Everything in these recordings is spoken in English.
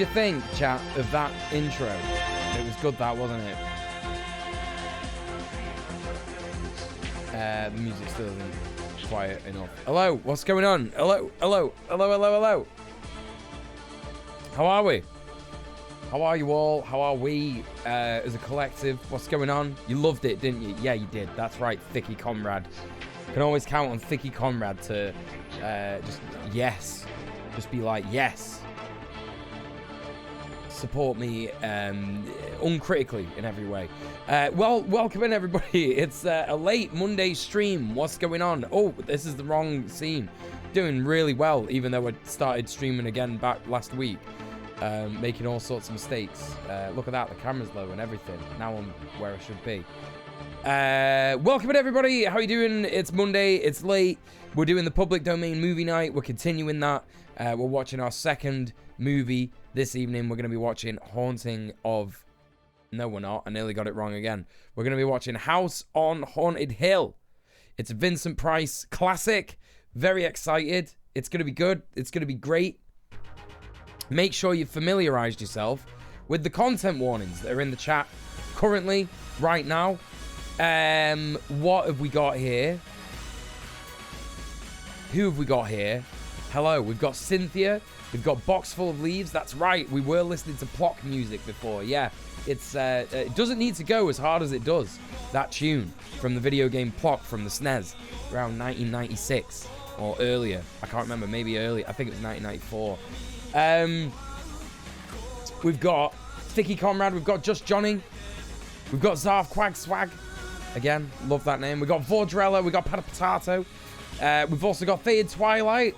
you think, chat, of that intro? It was good, that, wasn't it? The music still isn't quiet enough. Hello, what's going on? Hello, hello, hello, hello, hello. How are we? How are you all? How are we as a collective? What's going on? You loved it, didn't you? Yeah, you did. That's right, Thicky Comrade. Can always count on Thicky Comrade to just be like, yes. Support me uncritically in every way. Well, welcome in, everybody. It's a late Monday stream. What's going on? Oh, this is the wrong scene. Doing really well, even though I started streaming again back last week. Making all sorts of mistakes. Look at that, the camera's low and everything. Now I'm where I should be. Welcome in, everybody. How you doing? It's Monday, it's late. We're doing the public domain movie night. We're continuing that. We're watching our second movie this evening. We're going to be watching Haunting of... No, we're not. I nearly got it wrong again. We're going to be watching House on Haunted Hill. It's a Vincent Price classic. Very excited. It's going to be good. It's going to be great. Make sure you've familiarized yourself with the content warnings that are in the chat currently, right now. What have we got here? Who have we got here? Hello, we've got Cynthia. We've got Box Full of Leaves. That's right, we were listening to Plock music before. Yeah, it's it doesn't need to go as hard as it does. That tune from the video game Plock from the SNES around 1996 or earlier. I can't remember, maybe earlier. I think it was 1994. We've got Thicky Comrade, we've got Just Johnny, we've got Zarf Quag Swag, again, love that name. We've got Vordrella, we've got Pata Potato, we've also got Faded Twilight.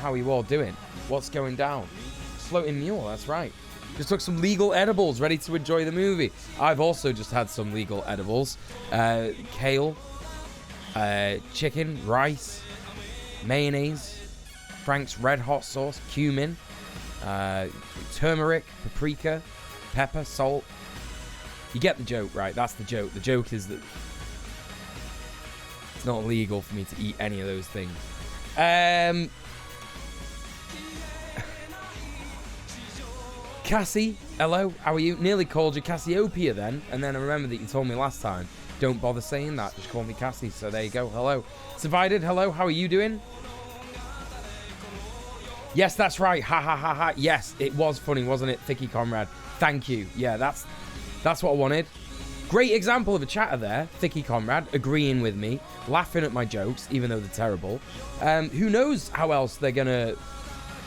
How are you all doing? What's going down? Floating Mule, that's right. Just took some legal edibles, ready to enjoy the movie. I've also just had some legal edibles. Kale, chicken, rice, mayonnaise, Frank's Red Hot sauce, cumin, turmeric, paprika, pepper, salt. You get the joke, right? That's the joke. The joke is that it's not illegal for me to eat any of those things. Cassie, hello, how are you? Nearly called you Cassiopeia then, and then I remember that you told me last time, don't bother saying that, just call me Cassie, so there you go, hello. Divided, hello, how are you doing? Yes, that's right. Ha ha ha ha. Yes, it was funny, wasn't it, Thicky Comrade? Thank you. Yeah, that's what I wanted. Great example of a chatter there, Thicky Comrade, agreeing with me, laughing at my jokes, even though they're terrible. Who knows how else they're gonna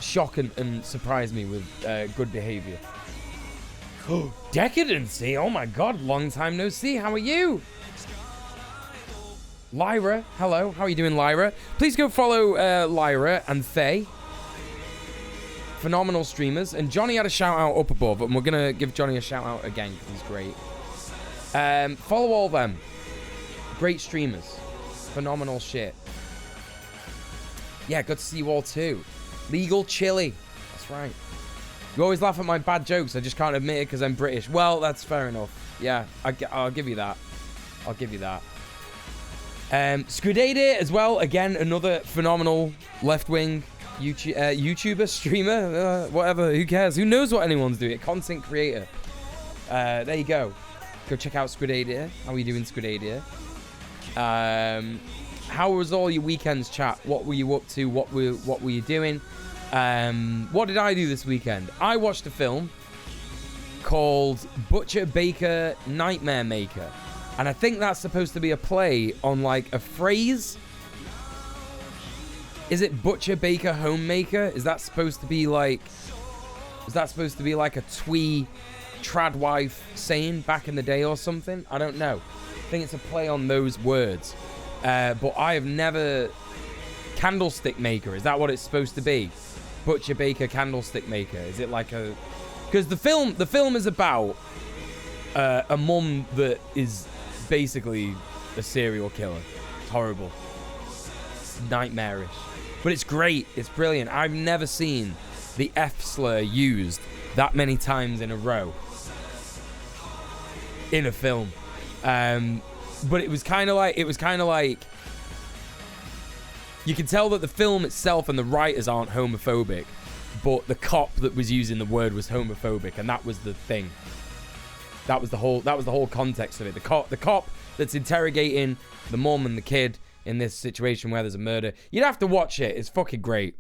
shock and surprise me with good behavior. Oh, Decadency. Oh my God, long time no see. How are you? Lyra, hello. How are you doing, Lyra? Please go follow Lyra and Faye. Phenomenal streamers. And Johnny had a shout out up above, and we're going to give Johnny a shout out again because he's great. Follow all them. Great streamers. Phenomenal shit. Yeah, good to see you all too. Legal Chili. That's right. You always laugh at my bad jokes. I just can't admit it because I'm British. Well, that's fair enough. Yeah, I'll give you that. I'll give you that. Scudade as well. Again, another phenomenal left-wing YouTuber, streamer, whatever, who cares? Who knows what anyone's doing? Content creator. There you go. Go check out Squidade. How are you doing, Squidade? How was all your weekends, chat? What were you up to? What were you doing? What did I do this weekend? I watched a film called Butcher Baker Nightmare Maker. And I think that's supposed to be a play on like a phrase. Is it Butcher Baker Homemaker? Is that supposed to be like a twee tradwife saying back in the day or something? I don't know. I think it's a play on those words. But I have never... Candlestick Maker, is that what it's supposed to be? Butcher Baker Candlestick Maker. Is it like a... Because the film is about a mum that is basically a serial killer. It's horrible. It's nightmarish. But it's great. It's brilliant. I've never seen the F slur used that many times in a row in a film. But it was kind of like you can tell that the film itself and the writers aren't homophobic, but the cop that was using the word was homophobic, and that was the thing. That was the whole context of it. The cop that's interrogating the mom and the kid in this situation where there's a murder. You'd have to watch it. It's fucking great.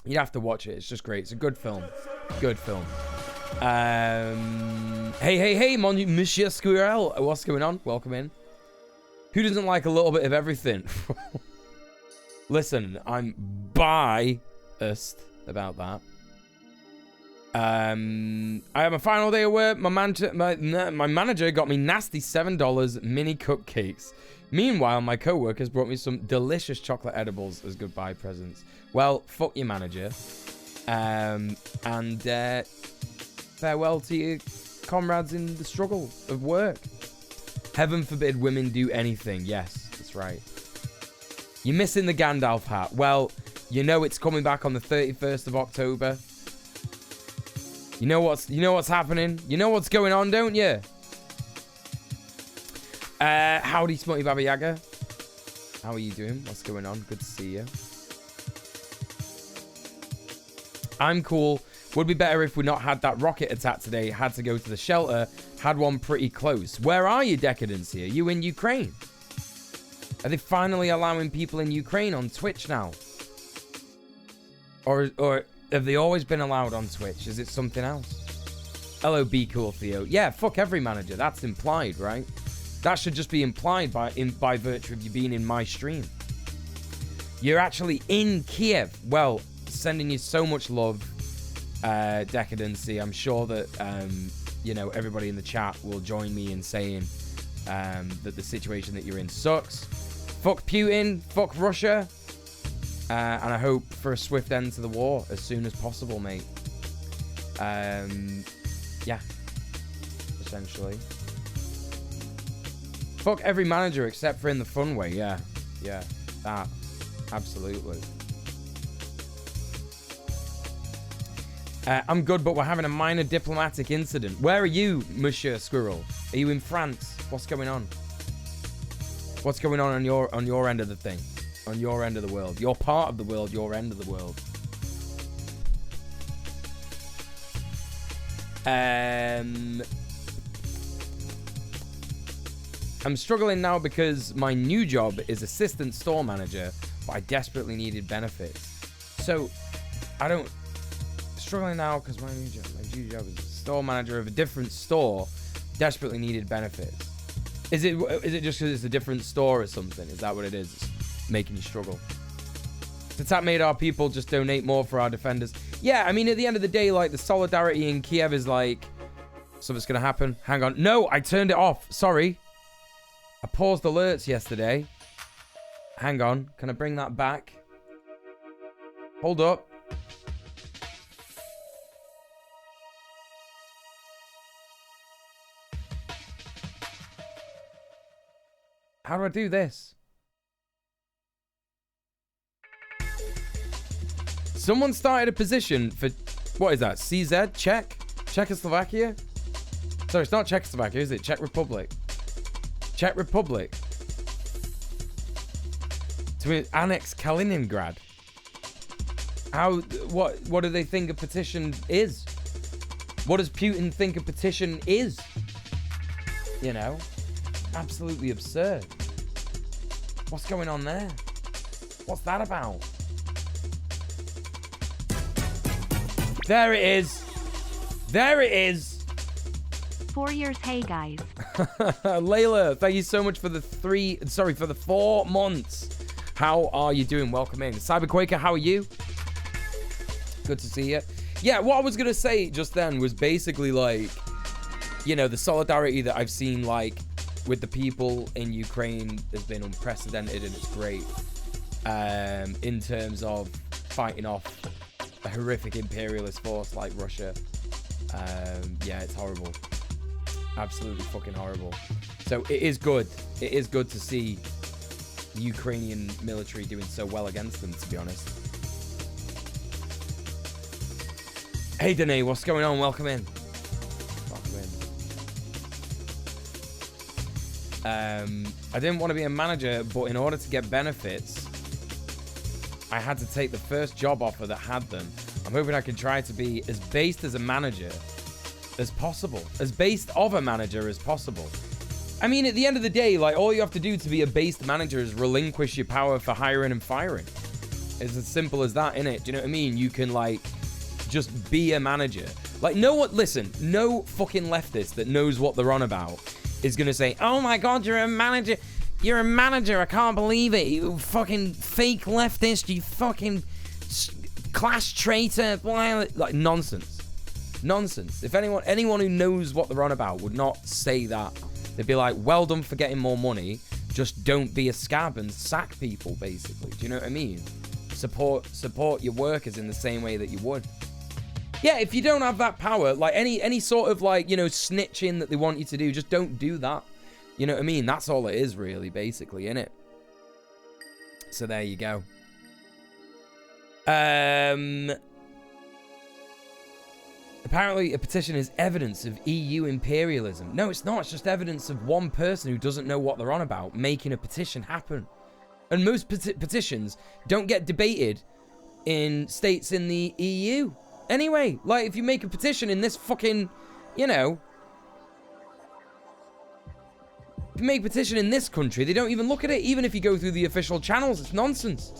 You'd have to watch it. It's just great. It's a good film. Good film. Hey, Monsieur Squirrel. What's going on? Welcome in. Who doesn't like a little bit of everything? Listen, I'm biased about that. I have a final day of work. My manager got me nasty $7 mini cupcakes. Meanwhile, my co-workers brought me some delicious chocolate edibles as goodbye presents. Well, fuck your manager. And farewell to your comrades in the struggle of work. Heaven forbid women do anything. Yes, that's right. You're missing the Gandalf hat. Well, you know it's coming back on the 31st of October. You know what's happening? You know what's going on, don't you? Howdy, Smutty Baba Yaga. How are you doing? What's going on? Good to see you. I'm cool. Would be better if we not had that rocket attack today. Had to go to the shelter. Had one pretty close. Where are you, Decadence here? You in Ukraine? Are they finally allowing people in Ukraine on Twitch now? Or have they always been allowed on Twitch? Is it something else? Hello, Be Cool Theo. Yeah, fuck every manager. That's implied, right? That should just be implied by virtue of you being in my stream. You're actually in Kiev. Well, sending you so much love, Decadency. I'm sure that you know, everybody in the chat will join me in saying that the situation that you're in sucks. Fuck Putin. Fuck Russia. And I hope for a swift end to the war as soon as possible, mate. Yeah. Essentially. Fuck every manager except for in the fun way. Yeah. Yeah. That. Absolutely. I'm good, but we're having a minor diplomatic incident. Where are you, Monsieur Squirrel? Are you in France? What's going on? What's going on your end of the thing? On your end of the world. Your part of the world, your end of the world. I'm struggling now because my new job is assistant store manager, but I desperately needed benefits. So, struggling now because my new job is a store manager of a different store, desperately needed benefits. Is it just because it's a different store or something? Is that what it is? It's making you struggle. Since that made our people just donate more for our defenders. Yeah, I mean, at the end of the day, like, the solidarity in Kiev is like, something's gonna happen. Hang on. No, I turned it off. Sorry. I paused alerts yesterday. Hang on. Can I bring that back? Hold up. How do I do this? Someone started a position for, what is that? CZ? Czech? Czechoslovakia? Sorry, it's not Czechoslovakia, is it? Czech Republic. Czech Republic. To annex Kaliningrad. What do they think a petition is? What does Putin think a petition is? You know? Absolutely absurd. What's going on there? What's that about? There it is. There it is. 4 years, hey guys. Layla, thank you so much for the 4 months. How are you doing? Welcome in. Cyberquaker, how are you? Good to see you. Yeah, what I was gonna say just then was basically like, you know, the solidarity that I've seen like with the people in Ukraine has been unprecedented, and it's great in terms of fighting off a horrific imperialist force like Russia. Yeah, it's horrible. Absolutely fucking horrible. So it is good. It is good to see the Ukrainian military doing so well against them, to be honest. Hey, Danae, what's going on? Welcome in. I didn't want to be a manager, but in order to get benefits, I had to take the first job offer that had them. I'm hoping I can try to be as based as a manager as possible. As based of a manager as possible. I mean, at the end of the day, like, all you have to do to be a based manager is relinquish your power for hiring and firing. It's as simple as that, innit? Do you know what I mean? You can, like, just be a manager. Like, listen, no fucking leftist that knows what they're on about is going to say, oh my God, you're a manager. You're a manager. I can't believe it. You fucking fake leftist. You fucking class traitor. Like, nonsense. Nonsense. If anyone who knows what they're on about would not say that. They'd be like, well done for getting more money. Just don't be a scab and sack people, basically. Do you know what I mean? Support your workers in the same way that you would. Yeah, if you don't have that power, like any sort of, like, you know, snitching that they want you to do, just don't do that. You know what I mean? That's all it is, really, basically, innit? So there you go. Apparently, a petition is evidence of EU imperialism. No, it's not. It's just evidence of one person who doesn't know what they're on about making a petition happen. And most petitions don't get debated in states in the EU. Anyway, like, if you make a petition in this fucking, you know, if you make a petition in this country, they don't even look at it. Even if you go through the official channels, it's nonsense.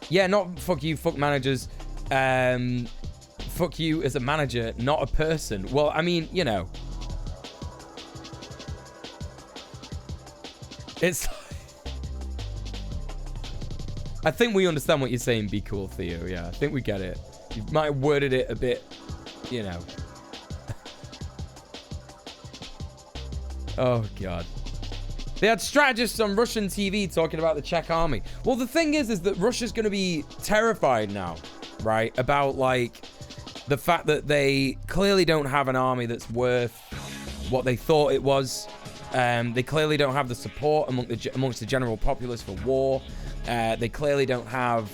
Yeah, not fuck you, fuck managers. Fuck you as a manager, not a person. Well, I mean, you know. It's... I think we understand what you're saying, be cool, Theo. Yeah, I think we get it. You might have worded it a bit, you know. Oh, God. They had strategists on Russian TV talking about the Czech army. Well, the thing is that Russia's going to be terrified now, right? About, like, the fact that they clearly don't have an army that's worth what they thought it was. They clearly don't have the support amongst the general populace for war. They clearly don't have,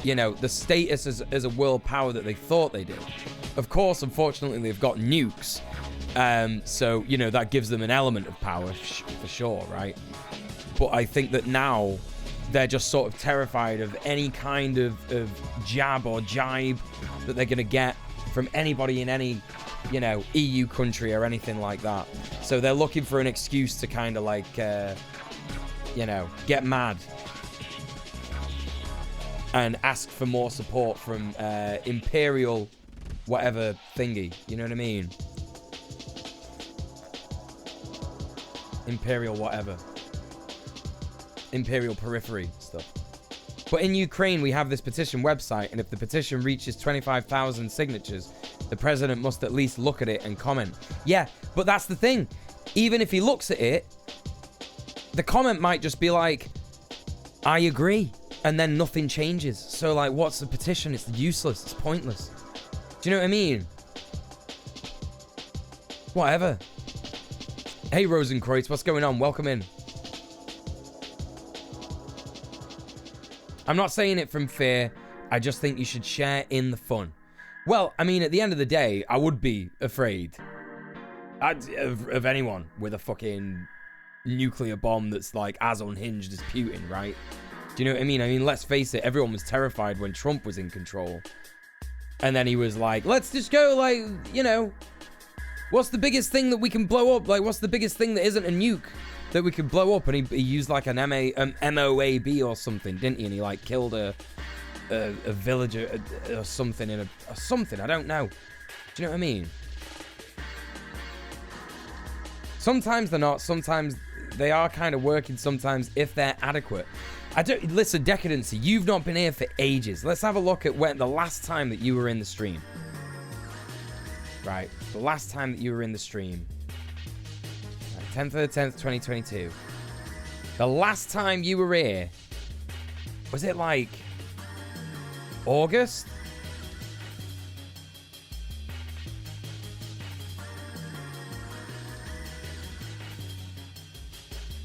you know, the status as a world power that they thought they did. Of course, unfortunately, they've got nukes. So, you know, that gives them an element of power for sure, right? But I think that now they're just sort of terrified of any kind of jab or jibe that they're going to get from anybody in any, you know, EU country or anything like that. So they're looking for an excuse to kind of like, you know, get mad and ask for more support from imperial whatever thingy. You know what I mean? Imperial whatever. Imperial periphery stuff. But in Ukraine, we have this petition website, and if the petition reaches 25,000 signatures, the president must at least look at it and comment. Yeah, but that's the thing. Even if he looks at it, the comment might just be like, I agree, and then nothing changes. So, like, what's the petition? It's useless. It's pointless. Do you know what I mean? Whatever. Hey, Rosenkreutz, what's going on? Welcome in. I'm not saying it from fear. I just think you should share in the fun. Well, I mean, at the end of the day, I would be afraid of anyone with a fucking nuclear bomb that's, like, as unhinged as Putin, right? Do you know what I mean? I mean, let's face it, everyone was terrified when Trump was in control. And then he was like, let's just go, like, you know, what's the biggest thing that we can blow up? Like, what's the biggest thing that isn't a nuke that we could blow up? And he used, like, an MOAB or something, didn't he? And he, like, killed a villager or something or something. I don't know. Do you know what I mean? Sometimes they're not. Sometimes they are kind of working. Sometimes if they're adequate. Listen, Decadency, you've not been here for ages. Let's have a look at when the last time that you were in the stream. Right. The last time that you were in the stream. 10th of the 10th, 2022. The last time you were here, was it like August?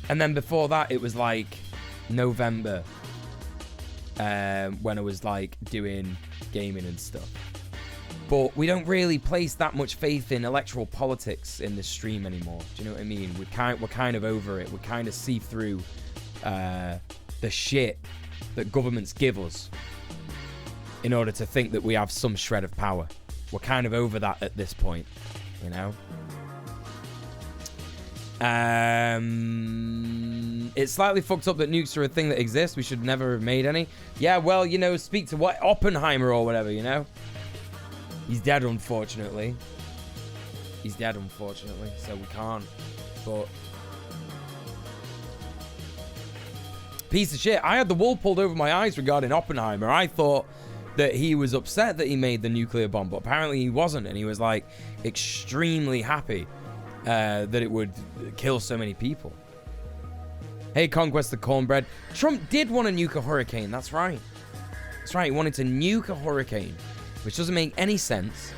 And then before that, it was like November, when I was like doing gaming and stuff. But we don't really place that much faith in electoral politics in this stream anymore. Do you know what I mean? We're kind of over it. We kind of see through the shit that governments give us in order to think that we have some shred of power. We're kind of over that at this point, you know? It's slightly fucked up that nukes are a thing that exists. We should never have made any. Yeah, well, you know, speak to what Oppenheimer or whatever, you know? He's dead, unfortunately. He's dead, unfortunately, so we can't. But piece of shit. I had the wool pulled over my eyes regarding Oppenheimer. I thought that he was upset that he made the nuclear bomb, but apparently he wasn't, and he was like extremely happy that it would kill so many people. Hey, Conquest the Cornbread. Trump did want to nuke a hurricane. That's right. That's right. He wanted to nuke a hurricane, which doesn't make any sense.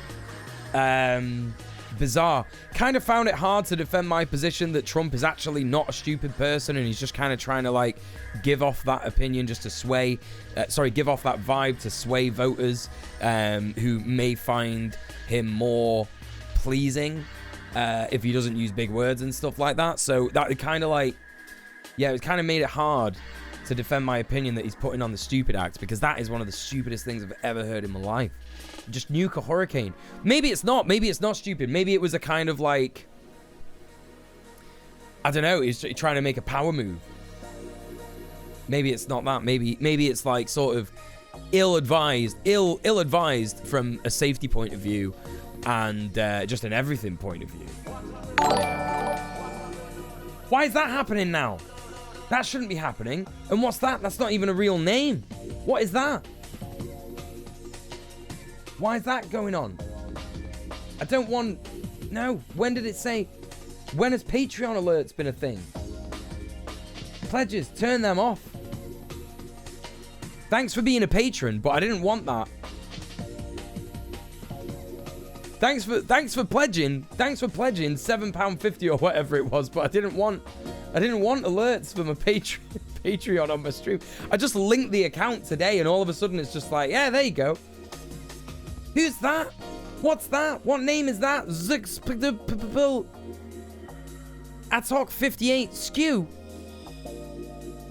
Bizarre. Kind of found it hard to defend my position that Trump is actually not a stupid person, and he's just kind of trying to like give off that opinion just to sway, give off that vibe to sway voters who may find him more pleasing if he doesn't use big words and stuff like that. So that kind of like, yeah, it kind of made it hard to defend my opinion that he's putting on the stupid act, because that is one of the stupidest things I've ever heard in my life. Just nuke a hurricane. Maybe it's not. Maybe it's not stupid. Maybe it was a kind of like, I don't know, he's trying to make a power move. Maybe it's not that. Maybe it's like sort of ill-advised from a safety point of view and just an everything point of view. Yeah. Why is that happening now? That shouldn't be happening. And what's that? That's not even a real name. What is that? Why is that going on? I don't want... No. When did it say... When has Patreon alerts been a thing? Pledges, turn them off. Thanks for being a patron, but I didn't want that. Thanks for pledging. Thanks for pledging £7.50 or whatever it was, but I didn't want alerts from a Patreon on my stream. I just linked the account today, and all of a sudden it's just like, yeah, there you go. Who's that? What's that? What name is that? Atok 58 Skew.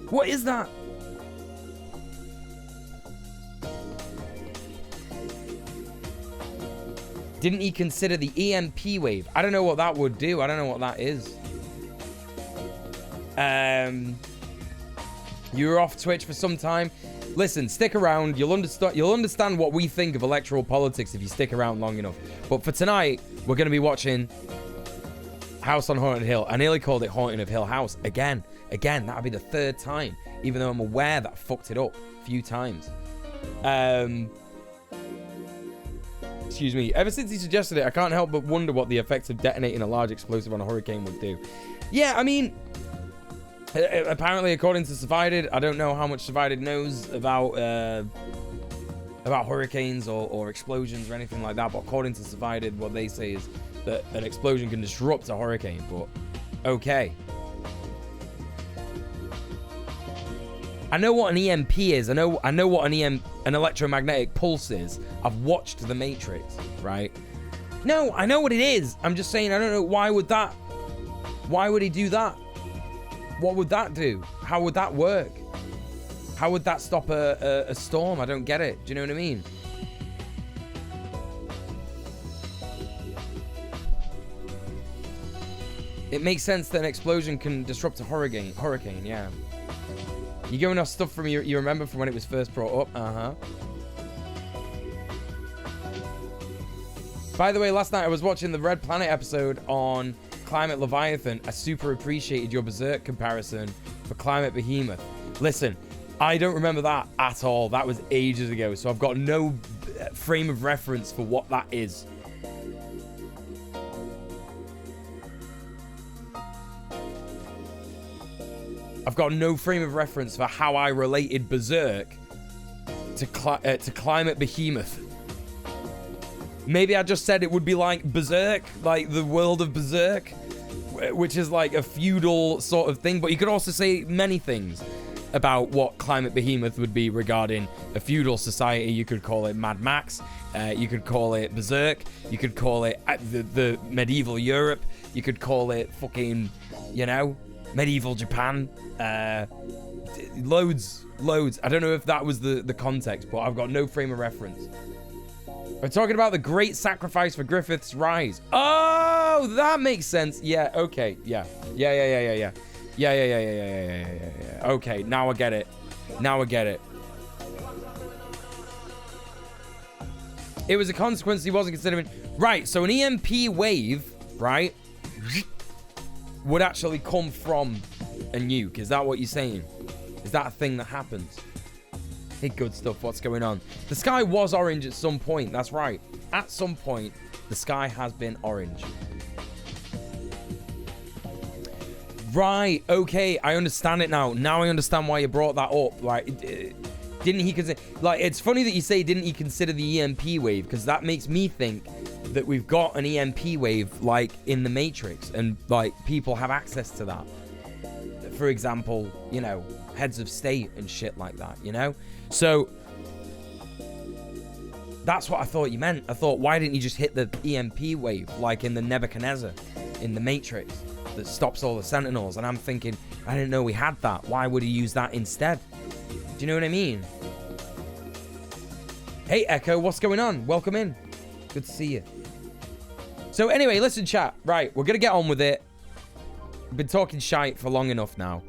What is that? Didn't he consider the EMP wave? I don't know what that would do. I don't know what that is. You were off Twitch for some time. Listen, stick around. You'll understand what we think of electoral politics if you stick around long enough. But for tonight, we're going to be watching House on Haunted Hill. I nearly called it Haunting of Hill House. Again, that'll be the third time, even though I'm aware that I fucked it up a few times. Excuse me. Ever since he suggested it, I can't help but wonder what the effects of detonating a large explosive on a hurricane would do. Yeah, I mean, apparently, according to Survived, I don't know how much Survived knows about hurricanes or explosions or anything like that, but according to Survived, what they say is that an explosion can disrupt a hurricane, but okay. I know what an EMP is. I know what an electromagnetic pulse is. I've watched The Matrix, right? No, I know what it is. I'm just saying, I don't know, why would he do that? What would that do? How would that work? How would that stop a storm? I don't get it. Do you know what I mean? It makes sense that an explosion can disrupt a hurricane, yeah. You going off stuff from you remember from when it was first brought up? Uh-huh. By the way, last night I was watching the Red Planet episode on Climate Leviathan. I super appreciated your Berserk comparison for Climate Behemoth. Listen, I don't remember that at all. That was ages ago, so I've got no frame of reference for what that is. I've got no frame of reference for how I related Berserk to Climate Behemoth. Maybe I just said it would be like Berserk, like the world of Berserk, which is like a feudal sort of thing, but you could also say many things. about what Climate Behemoth would be regarding a feudal society. You could call it Mad Max. You could call it Berserk. You could call it the medieval Europe. You could call it fucking, you know, medieval Japan. Loads. I don't know if that was the context, but I've got no frame of reference. We're talking about the great sacrifice for Griffith's rise. Oh, that makes sense. Yeah, okay. Yeah. Okay, now I get it. It was a consequence he wasn't considering. Right, so an EMP wave, right, would actually come from a nuke. Is that what you're saying? Is that a thing that happens? Hey, good stuff. What's going on? The sky was orange at some point. That's right. At some point, the sky has been orange. Right. Okay. I understand it now. Now I understand why you brought that up. Like, didn't he consider... Like, it's funny that you say, didn't he consider the EMP wave? Because that makes me think that we've got an EMP wave, like, in the Matrix. And, like, people have access to that. For example, you know, heads of state and shit like that, you know? So, that's what I thought you meant. I thought, why didn't you just hit the EMP wave, like in the Nebuchadnezzar, in the Matrix, that stops all the Sentinels? And I'm thinking, I didn't know we had that. Why would he use that instead? Do you know what I mean? Hey, Echo, what's going on? Welcome in. Good to see you. So anyway, listen, chat. Right, we're going to get on with it. I've been talking shite for long enough now.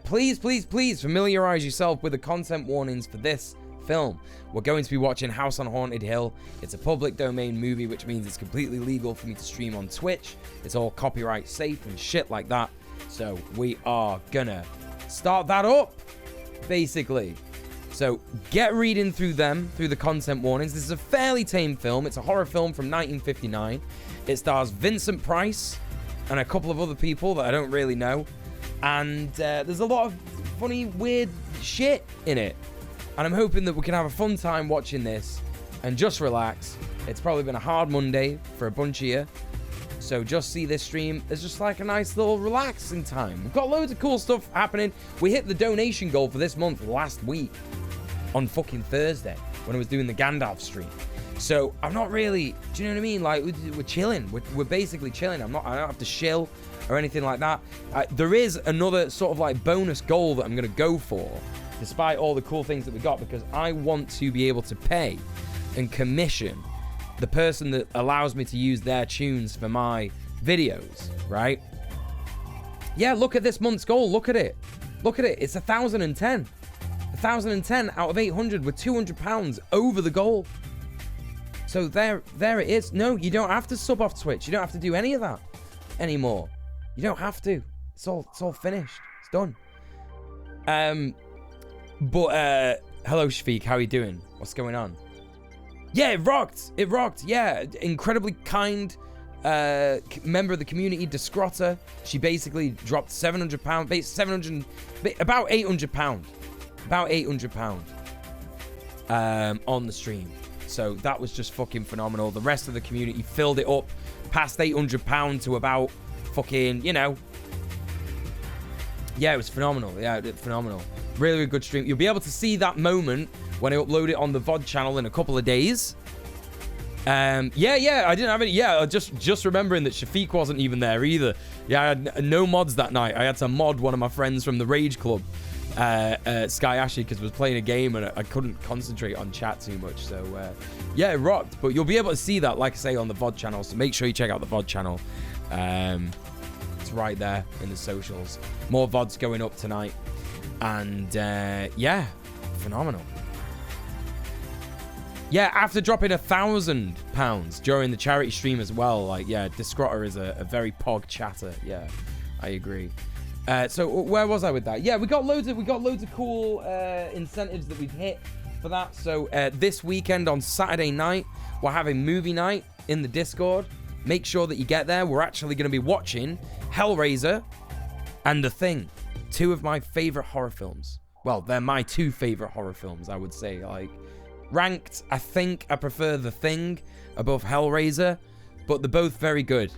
Please familiarize yourself with the content warnings for this film. We're going to be watching House on Haunted Hill. It's a public domain movie, which means it's completely legal for me to stream on Twitch. It's all copyright safe and shit like that. So we are gonna start that up, basically. So get reading through the content warnings. This is a fairly tame film. It's a horror film from 1959. It stars Vincent Price and a couple of other people that I don't really know. And there's a lot of funny, weird shit in it. And I'm hoping that we can have a fun time watching this and just relax. It's probably been a hard Monday for a bunch of you. So just see this stream as just like a nice little relaxing time. We've got loads of cool stuff happening. We hit the donation goal for this month last week on fucking Thursday when I was doing the Gandalf stream. So I'm not really, do you know what I mean? Like, we're chilling. We're basically chilling. I don't have to shill or anything like that. There is another sort of like bonus goal that I'm going to go for, despite all the cool things that we got, because I want to be able to pay and commission the person that allows me to use their tunes for my videos, right? Yeah, look at this month's goal. Look at it. It's 1,010. 1,010 out of 800 with £200 over the goal. So there it is. No, you don't have to sub off Twitch. You don't have to do any of that anymore. You don't have to. It's all finished. It's done. But hello Shafiq, how are you doing? What's going on? Yeah, it rocked. Yeah, incredibly kind member of the community, Descrotta. She basically dropped £700, about £800. About £800 on the stream. So that was just fucking phenomenal. The rest of the community filled it up past £800 to about fucking, you know. Yeah, it was phenomenal. Yeah, phenomenal. Really, really good stream. You'll be able to see that moment when I upload it on the VOD channel in a couple of days. I didn't have any. Yeah, just remembering that Shafiq wasn't even there either. Yeah, I had no mods that night. I had to mod one of my friends from the Rage Club, Sky Ashley, because I was playing a game and I couldn't concentrate on chat too much. So yeah, it rocked. But you'll be able to see that, like I say, on the VOD channel. So make sure you check out the VOD channel. It's right there in the socials. More VODs going up tonight. And yeah, phenomenal. Yeah, after dropping £1,000 during the charity stream as well. Like, yeah, Descrotta is a very pog chatter. Yeah, I agree. So where was I with that? Yeah, we got loads of cool incentives that we've hit for that. So this weekend on Saturday night, we're having movie night in the Discord. Make sure that you get there. We're actually going to be watching Hellraiser and The Thing, two of my favorite horror films. Well, they're my two favorite horror films, I would say. Like, ranked, I think I prefer The Thing above Hellraiser, but they're both very good.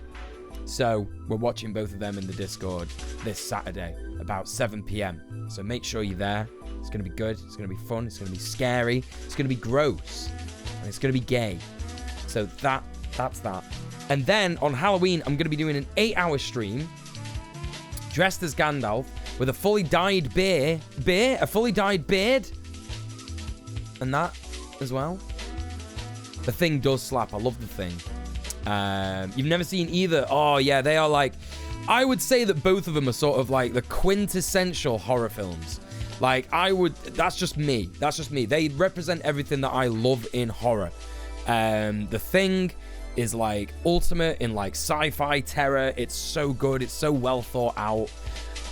So we're watching both of them in the Discord this Saturday. about 7 p.m. So make sure you're there. It's going to be good. It's going to be fun. It's going to be scary. It's going to be gross. And it's going to be gay. So that's that. And then on Halloween, I'm going to be doing an 8-hour stream dressed as Gandalf with a fully dyed a fully dyed beard. And that as well. The Thing does slap. I love The Thing. You've never seen either. Oh, yeah, they are like... I would say that both of them are sort of like the quintessential horror films. Like, that's just me. That's just me. They represent everything that I love in horror. The Thing is like ultimate in like sci-fi terror. It's so good. It's so well thought out.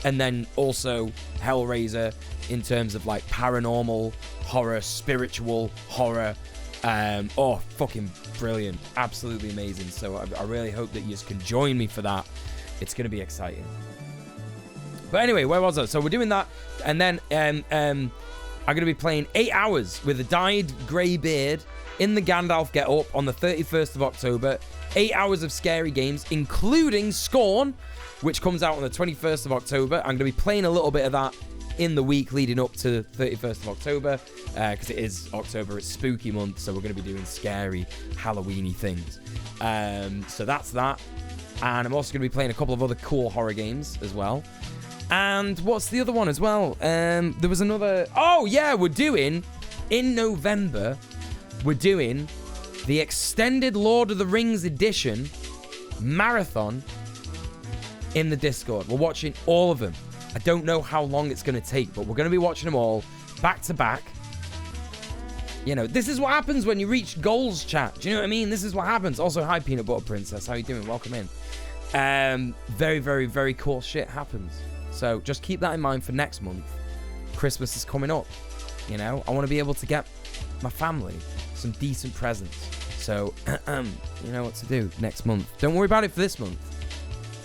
And then also Hellraiser in terms of like paranormal horror, spiritual horror. Oh, fucking brilliant. Absolutely amazing. So I really hope that you can join me for that. It's going to be exciting. But anyway, where was I? So we're doing that. And then I'm going to be playing 8 hours with a dyed grey beard in the Gandalf get up on the 31st of October. 8 hours of scary games, including Scorn, which comes out on the 21st of October. I'm going to be playing a little bit of that in the week leading up to the 31st of October, because it is October, it's spooky month, so we're going to be doing scary Halloween-y things. So that's that. And I'm also going to be playing a couple of other cool horror games as well. And what's the other one as well? There was another... Oh, yeah, we're doing, in November, we're doing the extended Lord of the Rings edition marathon in the Discord. We're watching all of them. I don't know how long it's going to take, but we're going to be watching them all back to back. You know, this is what happens when you reach goals, chat. Do you know what I mean? This is what happens. Also, hi, Peanut Butter Princess. How you doing? Welcome in. Very, very, very cool shit happens. So just keep that in mind for next month. Christmas is coming up. You know, I want to be able to get my family some decent presents. So, you know what to do next month. Don't worry about it for this month.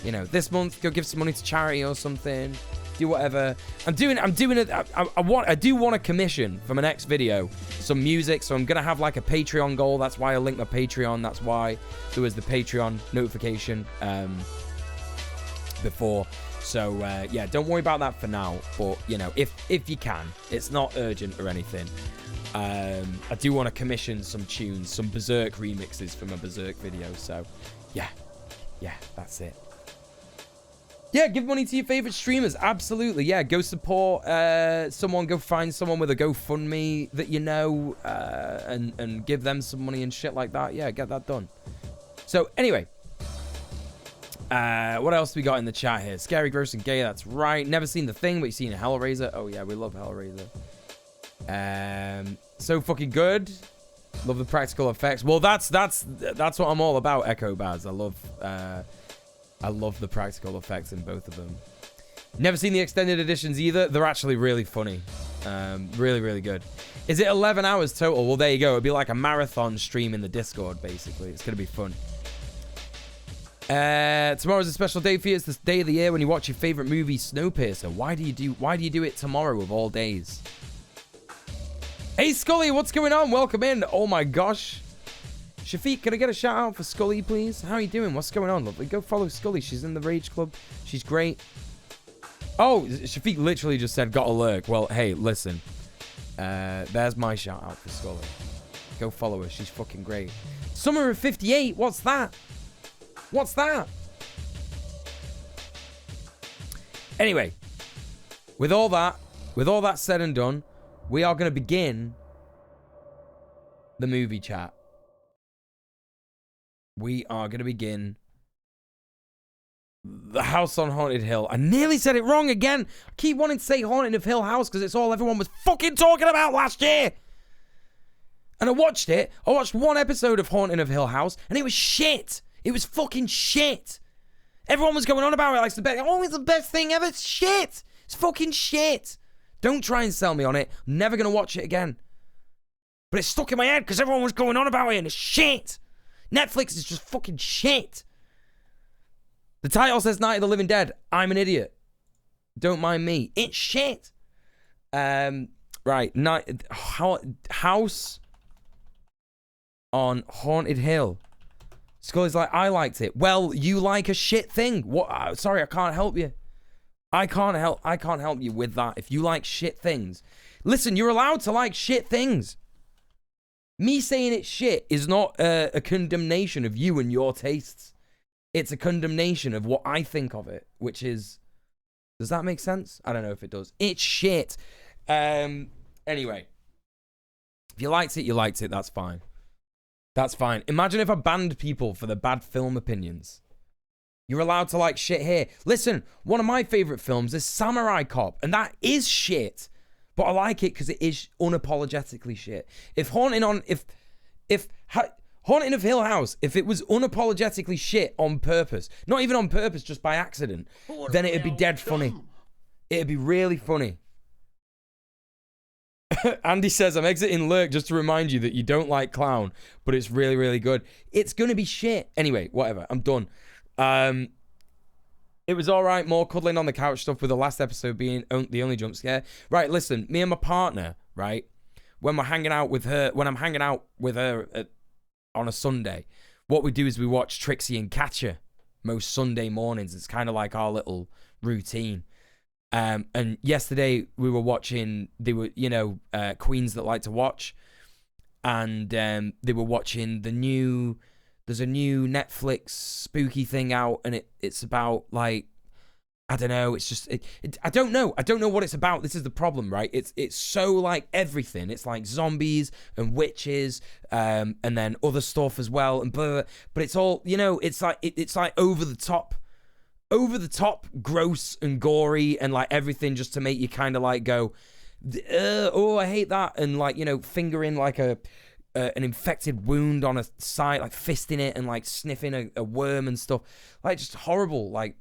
You know, this month, go give some money to charity or something. Do whatever. I do want to commission for my next video some music, so I'm gonna have like a Patreon goal. That's why I linked my Patreon. That's why there was the Patreon notification before. So yeah, don't worry about that for now. But you know, if you can, it's not urgent or anything. I do want to commission some tunes, some Berserk remixes for my Berserk video. So yeah, that's it. Yeah, give money to your favorite streamers. Absolutely. Yeah, go support someone. Go find someone with a GoFundMe that you know and give them some money and shit like that. Yeah, get that done. So, anyway. What else we got in the chat here? Scary, gross, and gay. That's right. Never seen The Thing, but you've seen Hellraiser. Oh, yeah, we love Hellraiser. So fucking good. Love the practical effects. Well, that's what I'm all about, Echo Baz. I love the practical effects in both of them. Never seen the extended editions either. They're actually really funny. Really, really good. Is it 11 hours total? Well, there you go. It'll be like a marathon stream in the Discord, basically. It's going to be fun. Tomorrow's a special day for you. It's the day of the year when you watch your favorite movie, Snowpiercer. Why do you do it tomorrow of all days? Hey, Scully, what's going on? Welcome in. Oh, my gosh. Shafiq, can I get a shout out for Scully, please? How are you doing? What's going on, lovely? Go follow Scully. She's in the Rage Club. She's great. Oh, Shafiq literally just said, got a lurk. Well, hey, listen. There's my shout out for Scully. Go follow her. She's fucking great. Summer of 58. What's that? What's that? Anyway, with all that said and done, we are going to begin the movie chat. We are going to begin The House on Haunted Hill. I nearly said it wrong again. I keep wanting to say Haunted of Hill House because it's all everyone was fucking talking about last year. And I watched it. I watched one episode of Haunting of Hill House and it was shit. It was fucking shit. Everyone was going on about it like it's the best. Oh, it's the best thing ever. It's shit. It's fucking shit. Don't try and sell me on it. I'm never going to watch it again. But it's stuck in my head because everyone was going on about it and it's shit. Netflix is just fucking shit. The title says Night of the Living Dead. I'm an idiot. Don't mind me. It's shit. Right. House on Haunted Hill. Scully's like, I liked it. Well, you like a shit thing. What? Sorry, I can't help you. I can't help you with that. If you like shit things, listen, you're allowed to like shit things. Me saying it's shit is not a condemnation of you and your tastes. It's a condemnation of what I think of it, which is... Does that make sense? I don't know if it does. It's shit. Anyway. If you liked it, you liked it. That's fine. That's fine. Imagine if I banned people for their bad film opinions. You're allowed to like shit here. Listen, one of my favorite films is Samurai Cop, and that is shit. But I like it because it is unapologetically shit. If Haunting of Hill House, if it was unapologetically shit on purpose, not even on purpose, just by accident, then it'd be dead funny. It'd be really funny. Andy says, I'm exiting Lurk just to remind you that you don't like clown, but it's really, really good. It's gonna be shit. Anyway, whatever. I'm done. It was all right. More cuddling on the couch stuff, with the last episode being the only jump scare. Right, listen, me and my partner, right, when I'm hanging out with her on a Sunday, what we do is we watch Trixie and Catcher most Sunday mornings. It's kind of like our little routine. And yesterday we were watching, Queens That Like to Watch, and they were watching there's a new Netflix spooky thing out, and it's about, like, I don't know, it's just, I don't know what it's about. This is the problem, right? It's so like everything. It's like zombies and witches, and then other stuff as well, and blah, blah, blah. But it's all, it's like over the top, gross and gory, and like everything just to make you kind of like go, oh, I hate that, and like, fingering like an infected wound on a side, like fisting it and like sniffing a worm and stuff, like just horrible, like.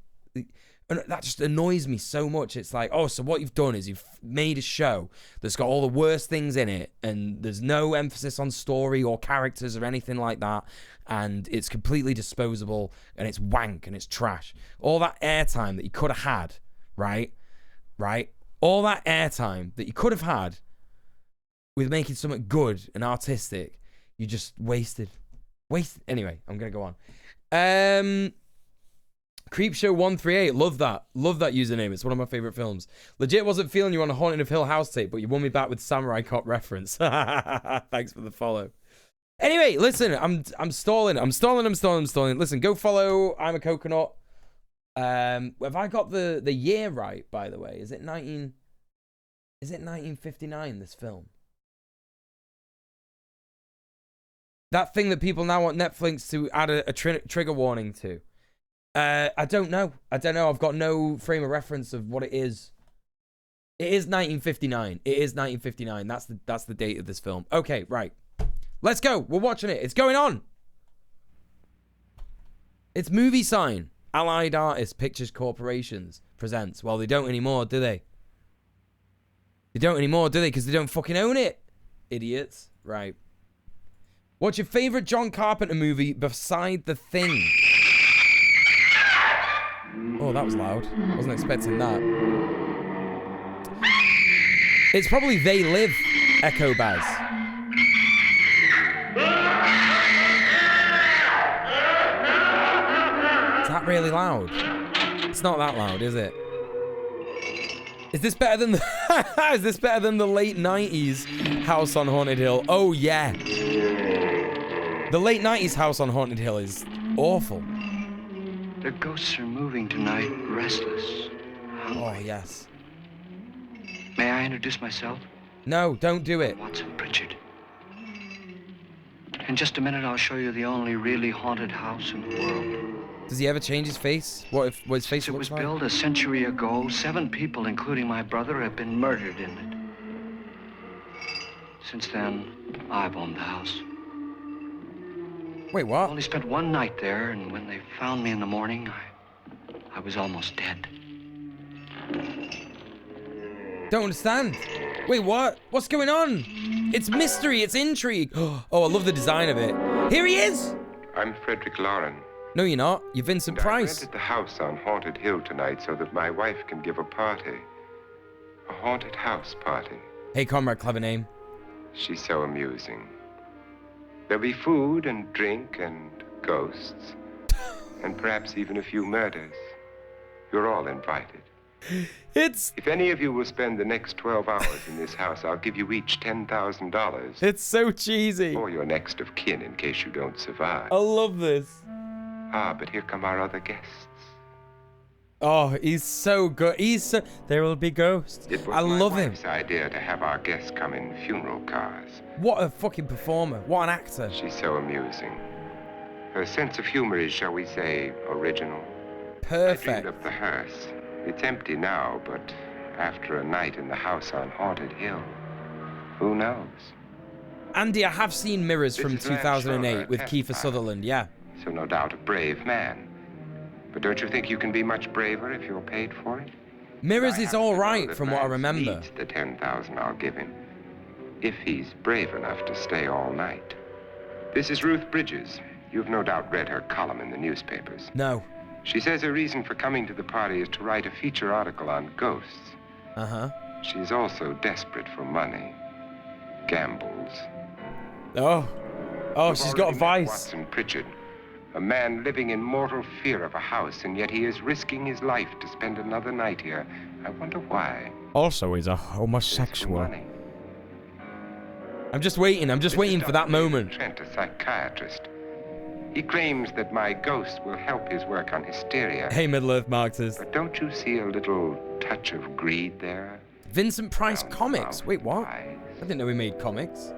And that just annoys me so much. It's like, oh, so what you've done is you've made a show that's got all the worst things in it, and there's no emphasis on story or characters or anything like that, and it's completely disposable, and it's wank, and it's trash. All that airtime that you could have had, right? All that airtime that you could have had with making something good and artistic, you just wasted. Anyway, I'm going to go on. Creepshow138, love that username. It's one of my favorite films. Legit wasn't feeling you on a Haunting of Hill House tape, but you won me back with Samurai Cop reference. Thanks for the follow. Anyway, listen, I'm stalling. Listen, go follow I'm a Coconut. Have I got the year right, by the way? Is it 1959, this film? That thing that people now want Netflix to add a trigger warning to. I don't know. I've got no frame of reference of what it is. It is 1959. That's the date of this film. Okay, right. Let's go. We're watching it. It's going on. It's Movie Sign. Allied Artists Pictures Corporations presents. Well, they don't anymore, do they? They don't anymore, do they? Because they don't fucking own it. Idiots. Right. What's your favorite John Carpenter movie beside The Thing? Oh, that was loud. Wasn't expecting that. It's probably They Live, Echo Baz. Is that really loud? It's not that loud, is it? Is this better than the late 90s House on Haunted Hill? Oh yeah. The late 90s House on Haunted Hill is awful. The ghosts are moving tonight, restless. Hungry. Oh, yes. May I introduce myself? No, don't do it. Watson Pritchard. In just a minute, I'll show you the only really haunted house in the world. Does he ever change his face? What his face Since looks like? it was built a century ago, 7 people, including my brother, have been murdered in it. Since then, I've owned the house. Wait, I what? only spent one night there, and when they found me in the morning, I was almost dead. Don't understand. Wait, what? What's going on? It's mystery, it's intrigue. Oh, I love the design of it. Here he is! I'm Frederick Lauren. No, you're not. You're Vincent I Price. rented the house on Haunted Hill tonight so that my wife can give a party. A haunted house party. Hey, comrade, clever name. She's so amusing. There'll be food and drink and ghosts. And perhaps even a few murders. You're all invited. It's If any of you will spend the next 12 hours in this house, I'll give you each $10,000 it's so cheesy. for your next of kin in case you don't survive. I love this. Ah, but here come our other guests. Oh, he's so good. He's so... There will be ghosts. It was I love my him. wife's idea to have our guests come in funeral cars. What a fucking performer. What an actor. She's so amusing. Her sense of humor is, shall we say, original. I Perfect. dreamed up the hearse. It's empty now, but after a night in the house on Haunted Hill, who knows? Andy, I have seen Mirrors This from is Lance 2008 Schroeder, with test Kiefer pilot. Sutherland, yeah. So no doubt a brave man. But don't you think you can be much braver if you're paid for it? Mirrors I is happen all to know right that from what I Lance remember. needs the 10,000 I'll give him, if he's brave enough to stay all night. This is Ruth Bridges. You've no doubt read her column in the newspapers. No. She says her reason for coming to the party is to write a feature article on ghosts. Uh-huh. She's also desperate for money. Gambles. Oh. Oh, You've she's got a already met vice. Watson Pritchard, a man living in mortal fear of a house, and yet he is risking his life to spend another night here. I wonder why. Also, he's a It's for homosexual. money. I'm just waiting. I'm just This is waiting for that Dr. David moment. Trent, a psychiatrist. He claims that my ghost will help his work on hysteria. Hey, Middle-earth Marxist. But don't you see a little touch of greed there? Vincent Price Round Comics. about Wait, what? eyes. I didn't know he made comics.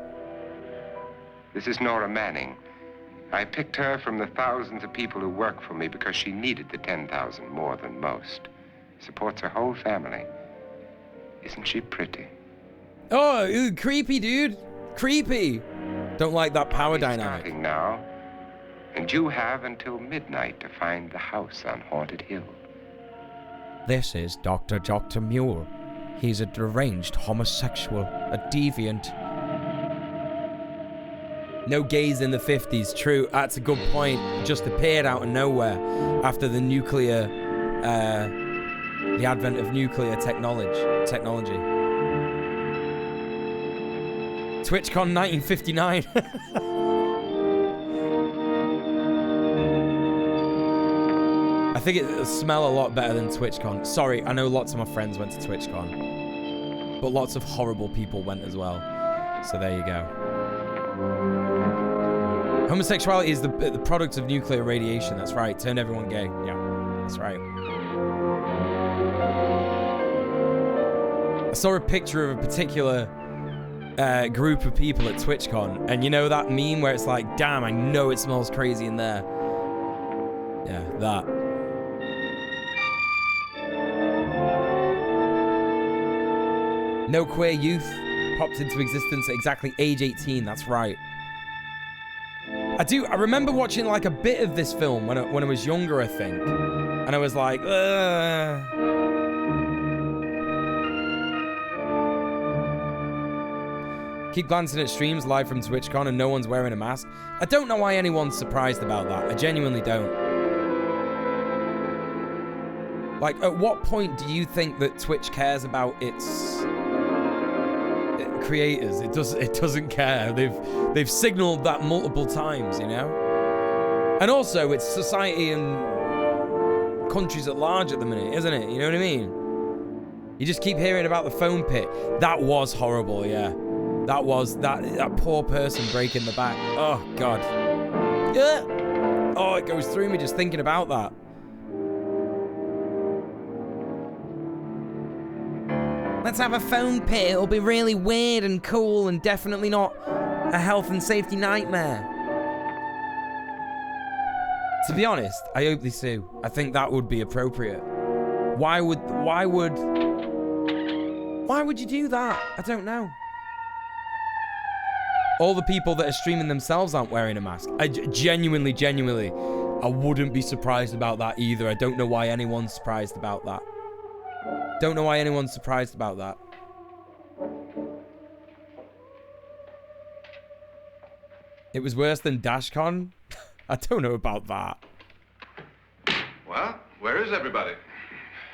This is Nora Manning. I picked her from the thousands of people who work for me because she needed the 10,000 more than most. Supports her whole family. Isn't she pretty? Oh, ew, creepy, dude. Creepy. Don't like that power It's dynamic. starting now, and you have until midnight to find the house on Haunted Hill. This is Dr. Muel. He's a deranged homosexual, a deviant. No gays in the 50s, true. That's a good point. Just appeared out of nowhere after the nuclear, the advent of nuclear technology. TwitchCon 1959. I think it'll smell a lot better than TwitchCon. Sorry, I know lots of my friends went to TwitchCon, but lots of horrible people went as well. So there you go. Homosexuality is the product of nuclear radiation. That's right. Turned everyone gay. Yeah, that's right. I saw a picture of a particular group of people at TwitchCon, and you know that meme where it's like, damn, I know it smells crazy in there. Yeah, that. No queer youth popped into existence at exactly age 18. That's right. I remember watching like a bit of this film when I was younger, I think. And I was like, ugh. Keep glancing at streams live from TwitchCon and no one's wearing a mask. I don't know why anyone's surprised about that. I genuinely don't. Like, at what point do you think that Twitch cares about its creators? It doesn't care. They've signaled that multiple times, you know? And also, it's society and countries at large at the minute, isn't it? You know what I mean? You just keep hearing about the foam pit. That was horrible, yeah. That was that poor person breaking the back. Oh God. Yeah. Oh, it goes through me just thinking about that. Let's have a phone pit. It'll be really weird and cool and definitely not a health and safety nightmare. To be honest, I hope they sue. I think that would be appropriate. Why would you do that? I don't know. All the people that are streaming themselves aren't wearing a mask. I genuinely, I wouldn't be surprised about that either. I don't know why anyone's surprised about that. Don't know why anyone's surprised about that. It was worse than DashCon? I don't know about that. Well, where is everybody?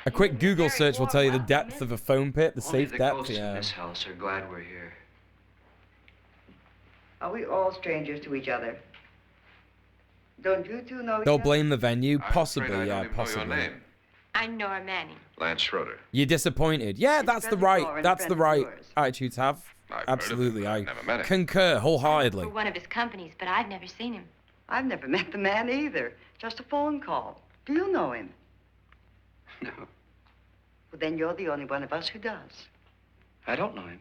A quick Google search will tell you the depth of a foam pit, the Only safe the depth. ghosts in Yeah. this house are glad we're here. Are we all strangers to each other? Don't you two know each They'll other? blame the venue, I'm afraid possibly. I Yeah, don't even possibly. know your name. I'm Nora Manning. Lance Schroeder. You're disappointed. Yeah, that's the right. That's the right attitude to have. I've heard of Absolutely, him, but I I've never met him. concur wholeheartedly. For one of his companies, but I've never seen him. I've never met the man either. Just a phone call. Do you know him? No, Well, then you're the only one of us who does. I don't know him.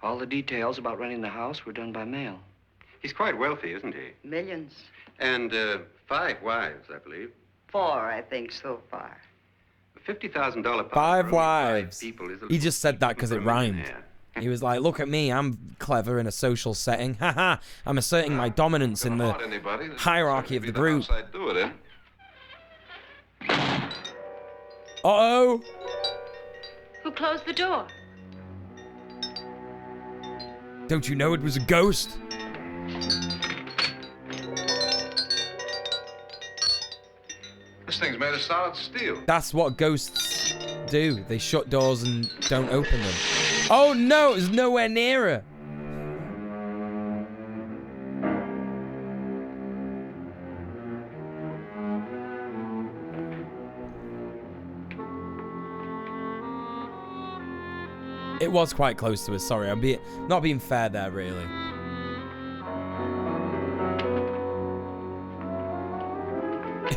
All the details about renting the house were done by mail. He's quite wealthy, isn't he? Millions. And 5 wives, I believe. 4, I think, so far. A $50,000 pound 5 for only wives. people is a He just said that because it for a rhymed. millionaire. He was like, look at me, I'm clever in a social setting. Haha, I'm asserting my dominance in the Haunt anybody, there's hierarchy of certainly the be group. house I'd do it in. Uh-oh. Who closed the door? Don't you know it was a ghost? This thing's made of solid steel. That's what ghosts do. They shut doors and don't open them. Oh no, it's nowhere near her. It was quite close to us. Sorry, I'm not being fair there, really.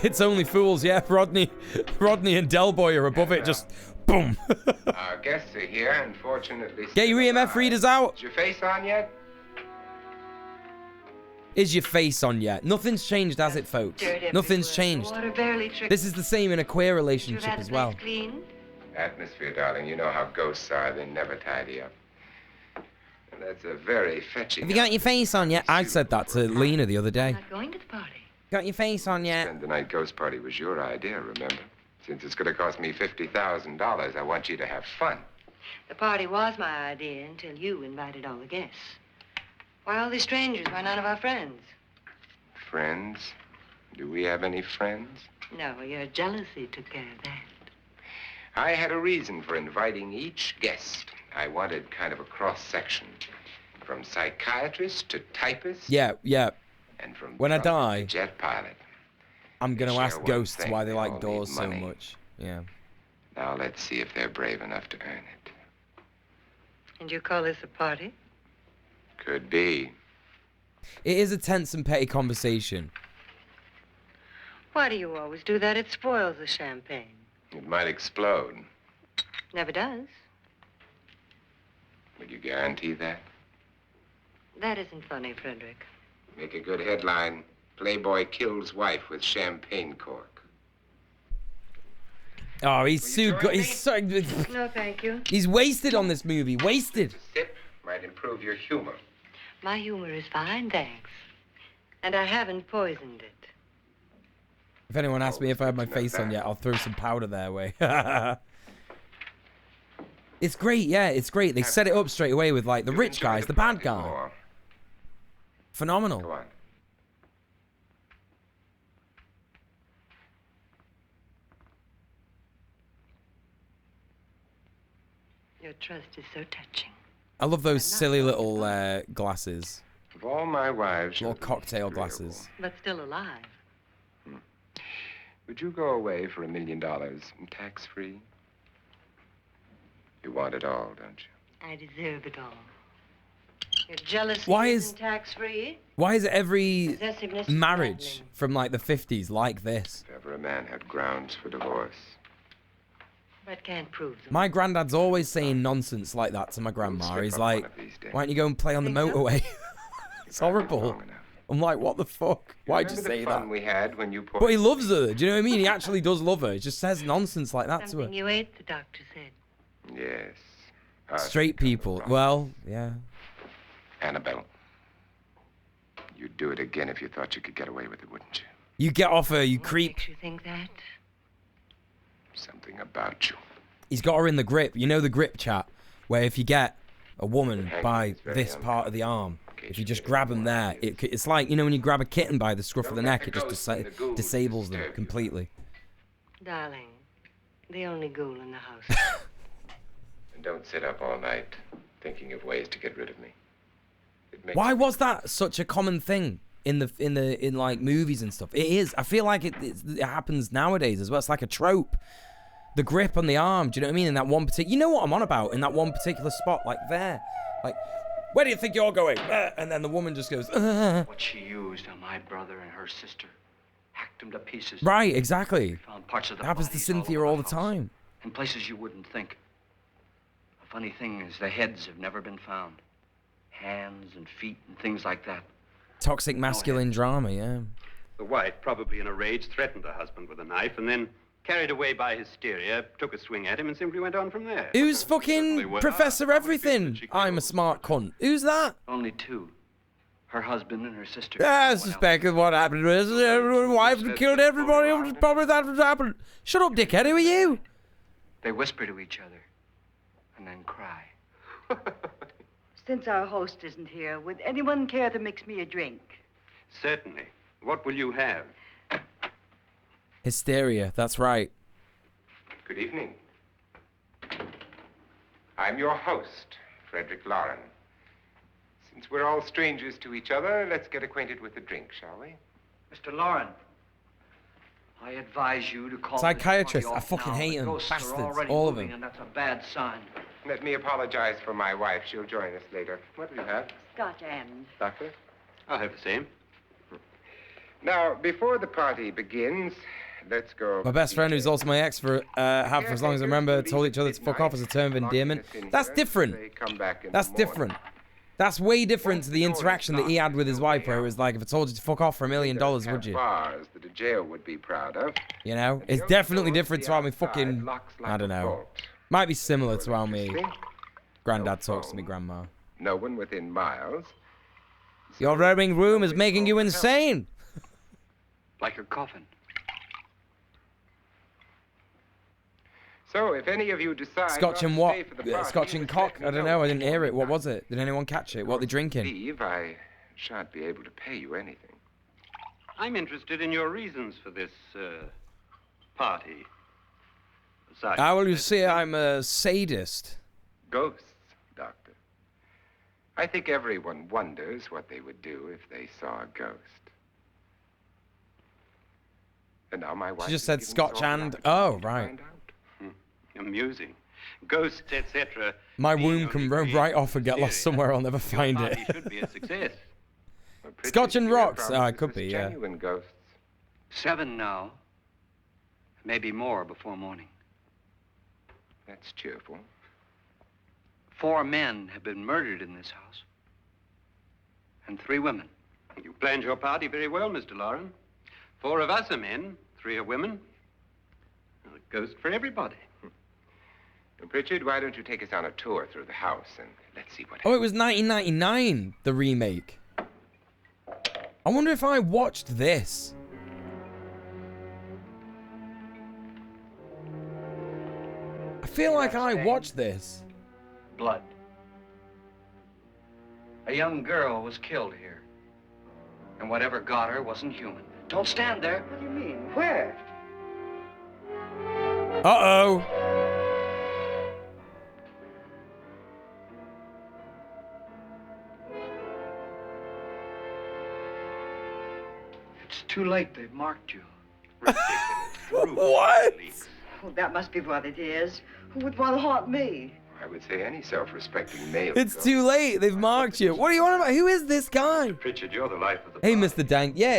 It's only fools, yeah. Rodney and Del Boy are above it. Just boom. Our guests are here, unfortunately. Get your still EMF alive. readers out. Is your face on yet? Is your face on yet? Nothing's changed, has it, folks? Nothing's changed. Water barely trickles. This is the same in a queer Sure relationship that as place well. clean? Atmosphere, darling. You know how ghosts are. They never tidy up. And that's a very fetching. Have you got your face on yet? I said that to Lena the other day. Not going to the party. Got your face on yet? And the night ghost party was your idea, remember? Since it's going to cost me $50,000, I want you to have fun. The party was my idea until you invited all the guests. Why all these strangers? Why none of our friends? Friends? Do we have any friends? No, your jealousy took care of that. I had a reason for inviting each guest. I wanted kind of a cross-section. From psychiatrist to typist. Yeah. And from When I drunk to die, jet pilot. I'm gonna share ask one ghosts thing, why they they like all need doors so money. much. Yeah. Now let's see if they're brave enough to earn it. And you call this a party? Could be. It is a tense and petty conversation. Why do you always do that? It spoils the champagne. It might explode. Never does. Would you guarantee that? That isn't funny, Frederick. Make a good headline. Playboy kills wife with champagne cork. Oh, he's Will you so join good. me? He's so. No, thank you. He's wasted on this movie. Wasted. A sip might improve your humor. My humor is fine, thanks. And I haven't poisoned it. If anyone asks me if I have my face on yet, I'll throw some powder their way. It's great, yeah, it's great. They set it up straight away with like the You'll rich enjoy guy's the bad party guy. more. Go Phenomenal. on. Your trust is so touching. I love those silly little glasses, Of all my wives, little you're the cocktail most agreeable. glasses. But still alive. Would you go away for $1 million and tax-free? You want it all, don't you? I deserve it all. Your jealousy Why is- isn't tax-free. Why is every Possessiveness is marriage maddening. from like the 50s like this? If ever a man had grounds for divorce. But can't prove them. My granddad's always saying nonsense like that to my grandma. slip He's up like, one of these days. why don't you go and play on the Think so? motorway? It's horrible. Long enough. I'm like, what the fuck? Why'd you Remember say the fun that? we had when you But he loves her. Do you know what I mean? He actually does love her. He just says nonsense like that to her. Something you ate, the doctor said. Yes. Us Straight become the people. problem. Well, yeah. Annabelle. You'd do it again if you thought you could get away with it, wouldn't you? You get off her, you What creep. makes you think that? Something about you. He's got her in the grip. You know the grip chat, where if you get a woman Hanging by is very this part of the arm, uncomfortable. if you just grab them there, it's like, you know, when you grab a kitten by the scruff of the Don't let neck, the it just ghosts and the ghouls disables them disturb you. completely. Darling, the only ghoul in the house. And don't sit up all night thinking of ways to get rid of me. It makes Why me was that such a common thing in like movies and stuff? It is. I feel like it happens nowadays as well. It's like a trope. the grip on the arm. Do you know what I mean? In that one particular, you know what I'm on about? In that one particular spot, like there, like, where do you think you're going? And then the woman just goes. What she used on my brother and her sister, hacked them to pieces. Right, exactly. We found parts of the Happens to bodies Cynthia over all the house, time. in places you wouldn't think. The funny thing is, the heads have never been found. Hands and feet and things like that. Toxic masculine drama, yeah. The wife, probably in a rage, threatened the husband with a knife and then, carried away by hysteria, took a swing at him and simply went on from there. Who's fucking Professor Everything? I'm a smart cunt. Who's that? Only two. Her husband and her sister. I suspected what happened was the wife killed everybody. Probably that would happen. Shut up, dickhead. Who are you? They whisper to each other and then cry. Since our host isn't here, would anyone care to mix me a drink? Certainly. What will you have? Hysteria. That's right. Good evening. I'm your host, Frederick Lauren. Since we're all strangers to each other, let's get acquainted with a drink, shall we? Mr. Lauren, I advise you to call Psychiatrist. this I party fucking off now. hate The them. ghosts are Bastards. already All of moving, them. and that's a bad sign. Let me apologize for my wife. She'll join us later. What do you have, Scotch and. Doctor? I'll have the same. Now, before the party begins, let's go. My best friend, who's also my ex for as long as I remember, told each other to fuck off as a term of endearment. That's different. That's different. That's way different to the interaction that he had with his wife, where it was like, if I told you to fuck off for $1 million, would you? Bars that a jail would be proud of. You know? It's definitely different to how me fucking, I don't know. Might be similar to how me granddad talks to me grandma. No one within miles. Your roaming room is making you insane. Like a coffin. So, if any of you decide Scotch and not to what? stay for the party, Scotch and just cock? let me I don't know. I didn't hear it. What beforehand. was it? Did anyone catch it? What are they drinking? Leave, I shan't be able to pay you anything. I'm interested in your reasons for this, party. Aside How will from you that- say I'm a sadist? Ghosts, Doctor. I think everyone wonders what they would do if they saw a ghost. And now my wife She just is said giving us Scotch all an and... opportunity Oh, to right. find out. Amusing. Ghosts, etc. My being womb can only roam created right off and get lost hysteria. somewhere. I'll never find Your it. party should be a success. Well, pretty Scotch and clear rocks. promises Ah, it could us be, yeah. Genuine ghosts. 7 now. Maybe more before morning. That's cheerful. 4 men have been murdered in this house. And 3 women. You planned your party very well, Mr. Lauren. 4 of us are men, 3 are women. A ghost for everybody. Pritchard, why don't you take us on a tour through the house and let's see what Oh, happens. it was 1999, the remake. I wonder if I watched this. I feel like I watched this. Blood. A young girl was killed here. And whatever got her wasn't human. Don't stand there. What do you mean? Where? Uh-oh. It's too late. They've marked you. What? Oh, that must be what it is. Who would want to haunt me? I would say any self-respecting male. It's ghost. too late. They've marked you. What are you on about? Who is this guy? Pritchard, you're the life of the Hey, party. Mr. Dank. Yeah,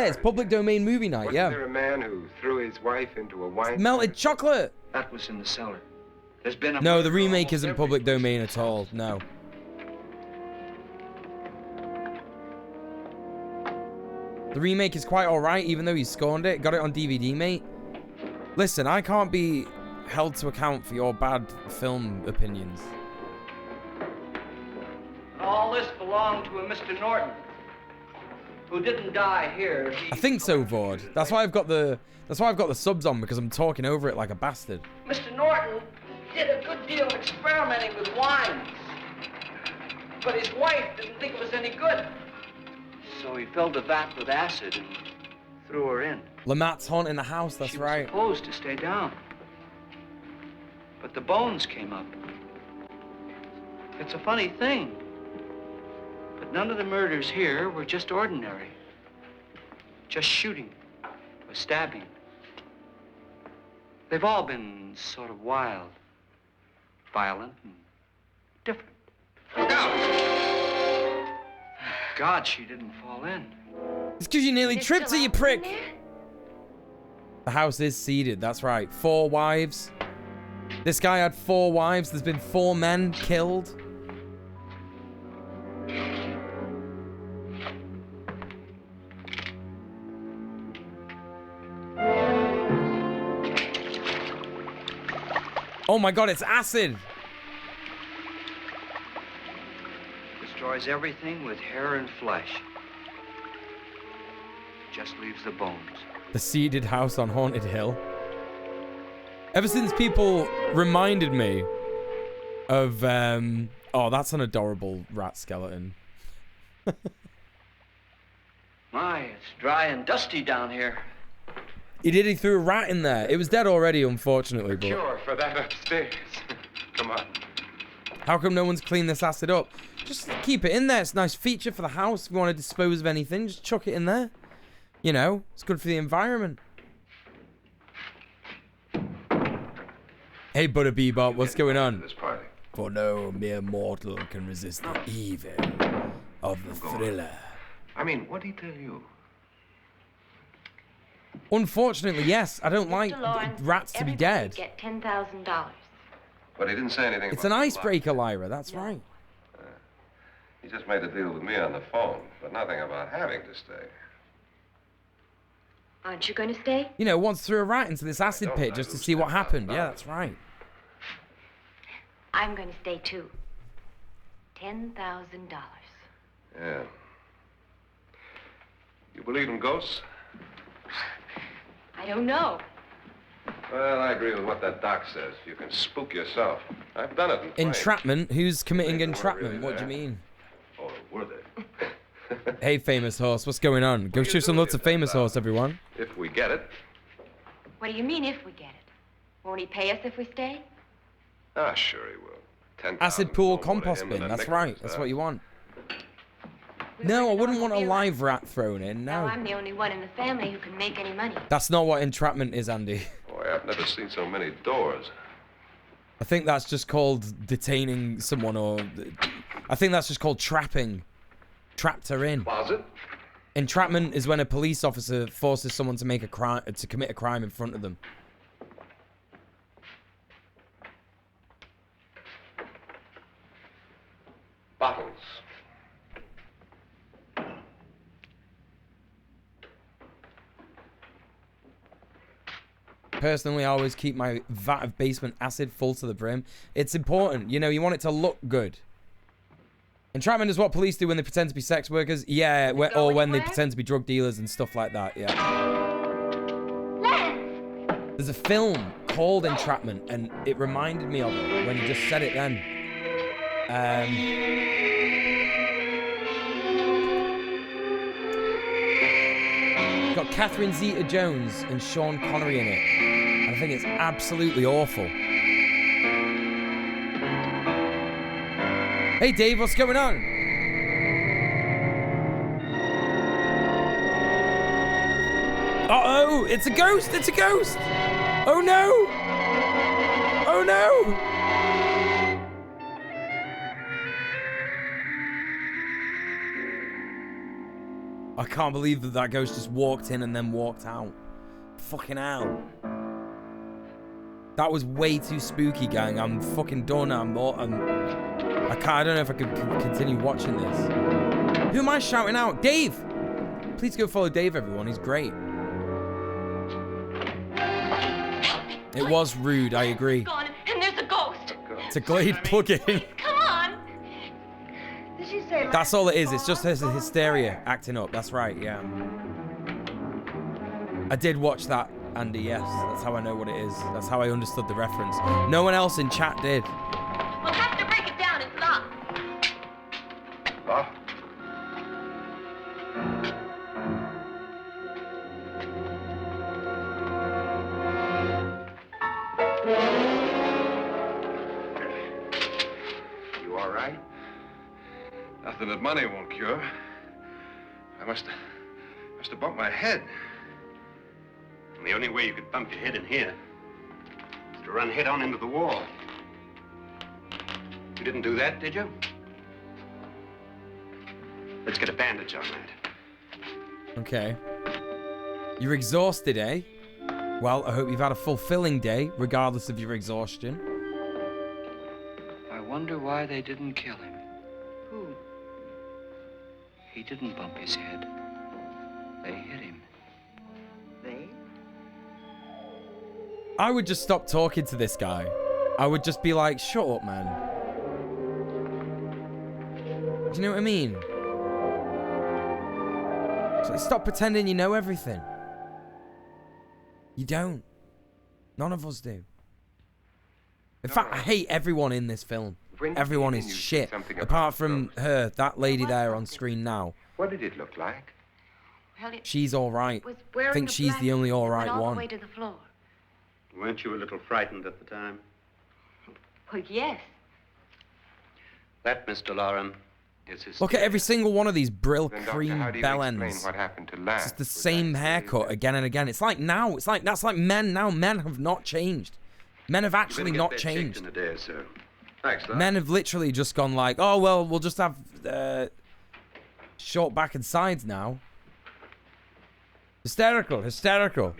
it's public domain movie night. Wasn't Yeah. there a man who threw his wife into a wine? Melted chocolate. That was in the cellar. There's been a No, the murder remake almost isn't every public place. domain at all. No. The remake is quite alright, even though he scorned it. Got it on DVD, mate. Listen, I can't be held to account for your bad film opinions. All this belonged to a Mr. Norton, who didn't die here. I think so, Vord. That's why I've got the subs on, because I'm talking over it like a bastard. Mr. Norton did a good deal of experimenting with wines, but his wife didn't think it was any good. So he filled the vat with acid and threw her in. Lamat's haunting the house, that's She right. was supposed to stay down, but the bones came up. It's a funny thing, but none of the murders here were just ordinary. Just shooting or stabbing. They've all been sort of wild, violent, and different. Look out! God, she didn't fall in. It's because you nearly There's tripped still her, you ants in prick. there? The house is seeded, that's right. 4 wives. This guy had 4 wives. There's been 4 men killed. Oh my god, it's acid. Destroys everything with hair and flesh. Just leaves the bones. The seeded house on Haunted Hill. Ever since people reminded me of, oh, that's an adorable rat skeleton. My, it's dry and dusty down here. He threw a rat in there. It was dead already, unfortunately, but Cure for that upstairs. Come on. how come no one's cleaned this acid up? Just keep it in there. It's a nice feature for the house. If you want to dispose of anything, just chuck it in there. You know, it's good for the environment. Hey, Butter Bebop, what's going on? This party. For no mere mortal can resist the evil of the thriller. I mean, what did he tell you? Unfortunately, yes. I don't like Mr. Lawrence, rats to be everybody dead. Get $10,000. But he didn't say anything It's about an the icebreaker, Lyra. That's right. He just made a deal with me on the phone, but nothing about having to stay. Aren't you going to stay? You know, once threw a rat into this acid don't. pit I just to lose see what happened. $10,000. Yeah, that's right. I'm going to stay too. $10,000. Yeah. You believe in ghosts? I don't know. Well, I agree with what that doc says. You can spook yourself. I've done it in planes. Entrapment? Who's committing They weren't entrapment? really What do you there. mean? Or were they? Hey, Famous Horse, what's going on? Go What do show you some do love to with your Famous Horse, everyone. If we get it. What do you mean if we get it? Won't he pay us if we stay? Ah, sure he will. 10,000 Acid pool more to compost him than bin. that That's Nicholas, right. That's huh? what you want. We No, were I in wouldn't want a automobile live rat thrown in. Now No. I'm the only one in the family who can make any money. That's not what entrapment is, Andy. Boy, I've never seen so many doors. I think that's just called detaining someone, or I think that's just called trapping. Trapped her in. Closet? Entrapment is when a police officer forces someone to make a crime, to commit a crime in front of them. Bottles. Personally, I always keep my vat of basement acid full to the brim. It's important, you know, you want it to look good. Entrapment is what police do when they pretend to be sex workers. Yeah, Go or when they anywhere? pretend to be drug dealers and stuff like that, yeah. Les! There's a film called Entrapment, and it reminded me of it when you just said it then. It's got Catherine Zeta-Jones and Sean Connery in it. And I think it's absolutely awful. Hey Dave, what's going on? Uh-oh, it's a ghost, it's a ghost! Oh no! Oh no! I can't believe that that ghost just walked in and then walked out. Fucking hell. That was way too spooky, gang. I'm fucking done. I can't. I don't know if I can continue watching this. Who am I shouting out? Dave! Please go follow Dave, everyone. He's great. It was rude, I agree. Gone, and there's a ghost. It's a Glade plug-in. Come on. Did she say That's all it is. It's just his hysteria acting up. That's right, yeah. I did watch that, Andy, yes. That's how I know what it is. That's how I understood the reference. No one else in chat did. We'll have to break it down. It's locked. Oh. You all right? Nothing that money won't cure. I must have bumped my head. And the only way you could bump your head in here to run head on into the wall. You didn't do that, did you? Let's get a bandage on that. Okay. You're exhausted, eh? Well, I hope you've had a fulfilling day, regardless of your exhaustion. I wonder why they didn't kill him. Who? He didn't bump his head. They hit him. They? I would just stop talking to this guy. I would just be like, shut up, man. Do you know what I mean? So stop pretending you know everything. You don't. None of us do. In fact, I hate everyone in this film. Everyone is shit. Apart from her, that lady there on screen now. What did it look like? Well, She's alright. was I wearing think a she's the only blanket that alright went all one. the way to the floor. Weren't you a little frightened at the time? Well, yes. That, Mr. Lauren, is his... Look at every single one of these Brill Then, Doctor, cream how do you bell explain ends. what happened to It's Lance? just the Was same that haircut really- again and again. It's like now. It's like that's like men now. Men have not changed. Men have actually not changed. In a day or so. Thanks, Doc. Men have literally just gone like, oh well, we'll just have short back and sides now. Hysterical, hysterical.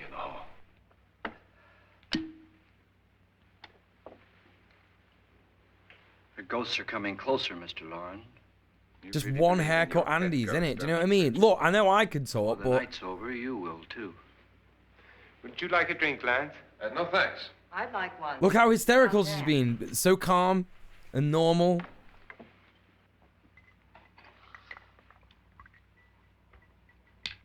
The ghosts are coming closer, Mr. Lauren. You Just really one believe in haircut your pet Andy's, ghost, innit? Do you don't know what I mean? Look, I know I can When talk, the but night's over, you will too. Would you like a drink, Lance? No, thanks. I'd like one. look how hysterical she's been. So calm and normal.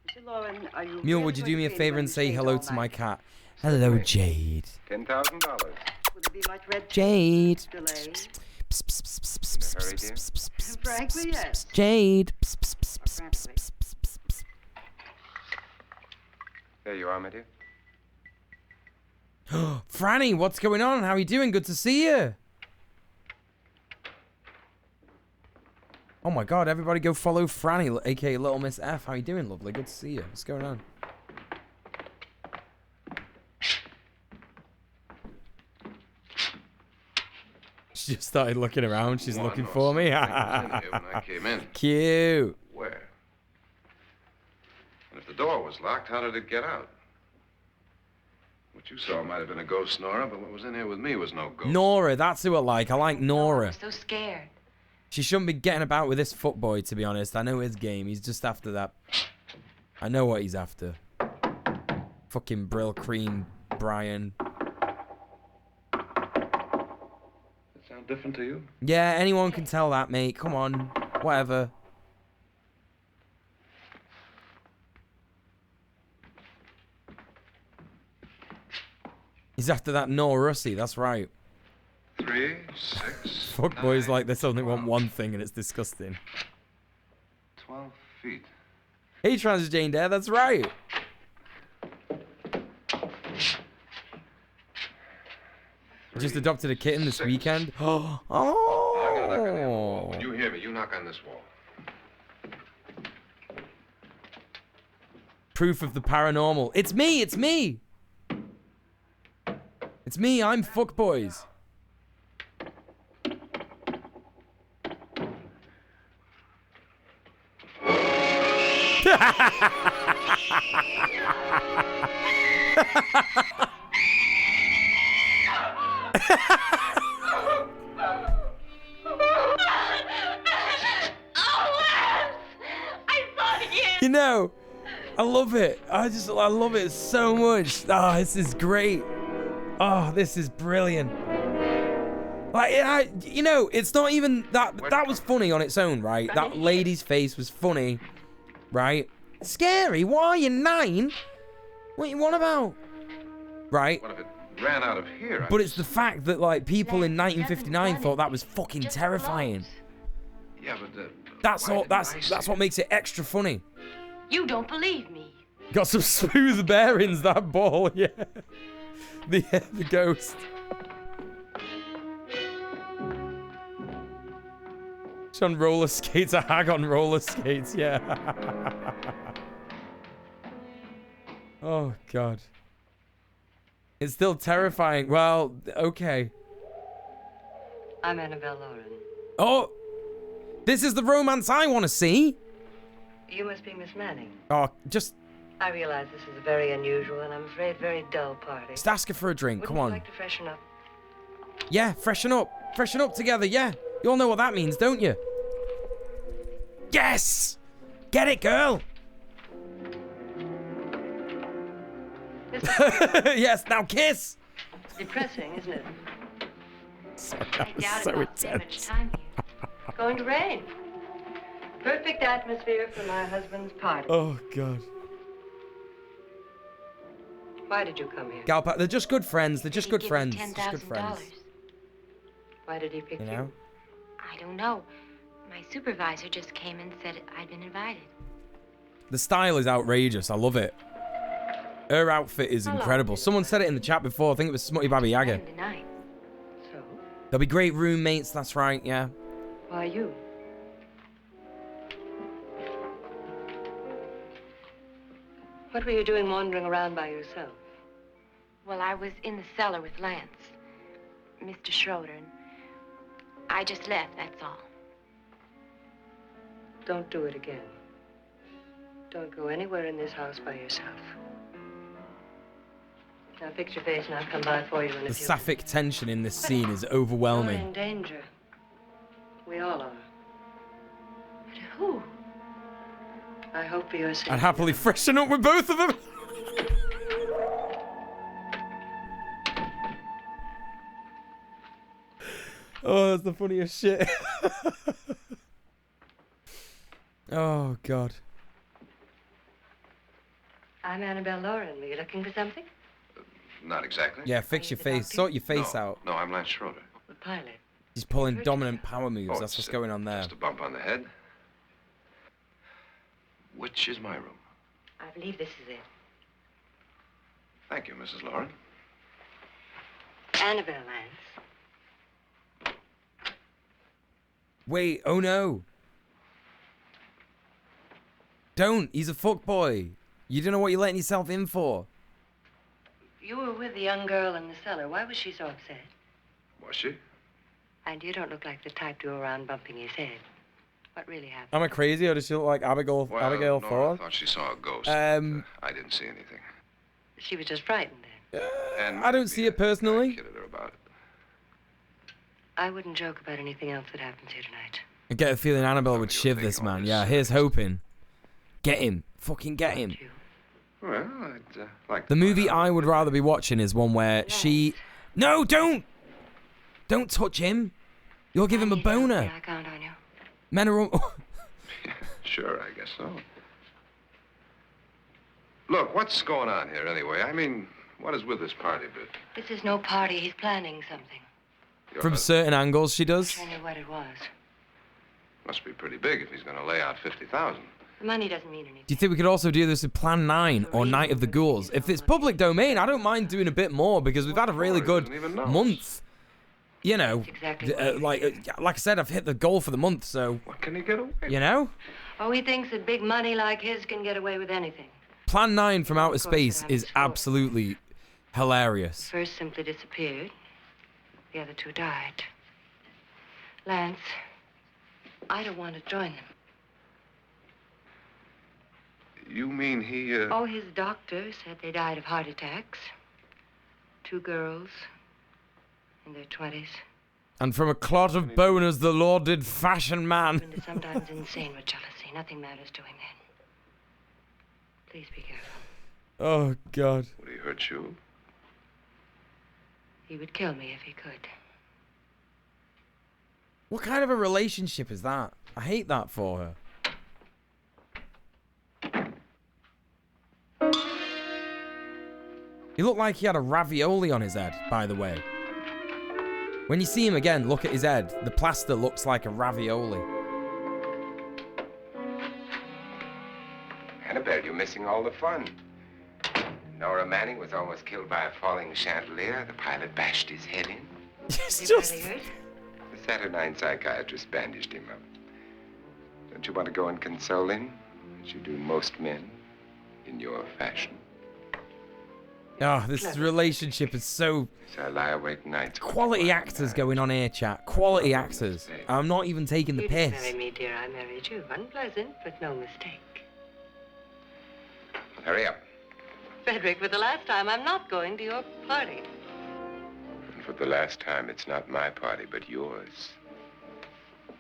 Mr. Lauren, are you Mule, really would you going do me a to be favor anyone and who say stays hello all to my night? cat? Hello, Jade. $10,000. Will there be much red Jade. delay? Psst, psst, psst, psst, psst, In a hurry, psst, dear? psst, psst, psst, Frankly, psst, yes. psst. Jade. Psst, psst, psst, psst, Frankly. psst, psst, psst, psst. There you are, my dear. Franny, what's going on? How are you doing? Good to see you. Oh my god, everybody go follow Franny, aka Little Miss F. How you doing, lovely? Good to see you. What's going on? She just started looking around. She's Well, looking no, for me. something was in here when I came in. Cute. Where? And if the door was locked, how did it get out? What you saw might have been a ghost, Nora, but what was in here with me was no ghost. Nora, that's who I like. I like I Nora. was so scared. She shouldn't be getting about with this footboy, to be honest. I know his game. He's just after that. I know what he's after. Fucking Brill Cream Brian. Does it sound different to you? Yeah, anyone can tell that, mate. Come on. Whatever. He's after that Nora Russie, that's right. 3, 6. Fuckboys 9, like this only want 12. one thing and it's disgusting. 12 feet. Hey, Trans Jane Dare, that's right. Just adopted a kitten this 6. weekend. I'm gonna knock on that wall. Oh. When you hear me, you knock on this wall. Proof of the paranormal. It's me, it's me. It's me, I'm Fuckboys. You know, I love it. I love it so much. Oh, this is great. Oh, this is brilliant. Like, you know, it's not even that. That was funny on its own, right? That lady's face was funny, right? Scary. Why are you 9? What you want about? Right? What if it ran out of here? But it's the fact that like people in 1959 thought that was fucking terrifying. Yeah, but That's why all. didn't I That's see what makes it extra funny. You don't believe me. Got some smooth bearings, that ball, yeah. The ghost. It's on roller skates, a hag on roller skates, yeah. Oh, God. It's still terrifying. Well, okay. I'm Annabelle Lauren. Oh, this is the romance I want to see. You must be Miss Manning. Oh, just I realize this is a very unusual and I'm afraid very dull party. Just ask her for a drink. Wouldn't Come on. you like to freshen up? Yeah, freshen up. Freshen up together, yeah. You all know what that means, don't you? Yes! Get it, girl! Yes, now kiss! Depressing, isn't it? Sorry, I that was doubt so it. Not spend much intense. time here. Going to rain. Perfect atmosphere for my husband's party. Oh, God. Why did you come here? Galpa, they're just good friends. They're just He good gave friends. me Just good friends. $10,000. Why did he pick You you? know? I don't know. My supervisor just came and said I'd been invited. The style is outrageous. I love it. Her outfit is incredible. Someone said it in the chat before. I think it was Smutty Baba Yaga. And tonight. So, They'll be great roommates. That's right, yeah. why you? What were you doing wandering around by yourself? Well, I was in the cellar with Lance, Mr. Schroeder, and I just left, that's all. Don't do it again. Don't go anywhere in this house by yourself. Now fix your face and I'll come by for you in a The few. sapphic tension in this scene is You're overwhelming. in danger. We all are. But who? I hope for your sake. I'd happily freshen up with both of them. Oh, that's the funniest shit. Oh, God. I'm Annabelle Lauren. Were you looking for something? Not exactly. Yeah, fix your face. Sort your face no, out. No, I'm Lance Schroeder. The pilot. He's pulling dominant power moves. Oh, That's it's, what's going on there. Just a bump on the head. Which is my room? I believe this is it. Thank you, Mrs. Lauren. Annabelle Lance. Wait, oh no. Don't. He's a fuckboy. You don't know what you're letting yourself in for. You were with the young girl in the cellar. Why was she so upset? Was she? And you don't look like the type to go around bumping his head. What really happened? Am I crazy or does she look like Abigail No, Ford? I thought she saw a ghost. I didn't see anything. She was just frightened then. And I don't see it personally. I kidded her about it. I wouldn't joke about anything else that happens here tonight. I get a feeling Annabelle would shiv this man. Yeah, here's hoping. Get him. Fucking get him. Well, I'd like The movie I would rather be watching is one where she... No, don't! Don't touch him. You'll give him a boner. Yeah, I count on you. Men are... Sure, I guess so. Look, what's going on here anyway? I mean, what is with this party bit? This is no party. He's planning something. From certain angles, she does. I knew what it was. Must be pretty big if he's going to lay out 50,000. The money doesn't mean anything. Do you think we could also do this with Plan 9 or Night of the Ghouls? If it's public domain, I don't mind doing a bit more because we've had a really good month. You know, like I said, I've hit the goal for the month, so... What can he get away with? You know? Oh, he thinks that big money like his can get away with anything. Plan 9 from outer space is absolutely hilarious. The first simply disappeared. The other two died. Lance, I don't want to join them. You mean he, Oh, his doctor said they died of heart attacks. 2 girls in their 20s. And from a clot of boners the Lord did fashion man. And sometimes insane with jealousy. Nothing matters to him then. Please be careful. Oh, God. Would he hurt you? He would kill me if he could. What kind of a relationship is that? I hate that for her. He looked like he had a ravioli on his head, by the way. When you see him again, look at his head. The plaster looks like a ravioli. Annabelle, you're missing all the fun. Nora Manning was almost killed by a falling chandelier. The pilot bashed his head in. It's just... The saturnine psychiatrist bandaged him up. Don't you want to go and console him, as you do most men, in your fashion? Oh, this relationship is so... So I lie awake nights. Quality actors going on here, chat. Quality actors. I'm not even taking the You piss. didn't marry me, dear. I married you. Unpleasant, but no mistake. Hurry up. Frederick, for the last time, I'm not going to your party. And for the last time, it's not my party, but yours.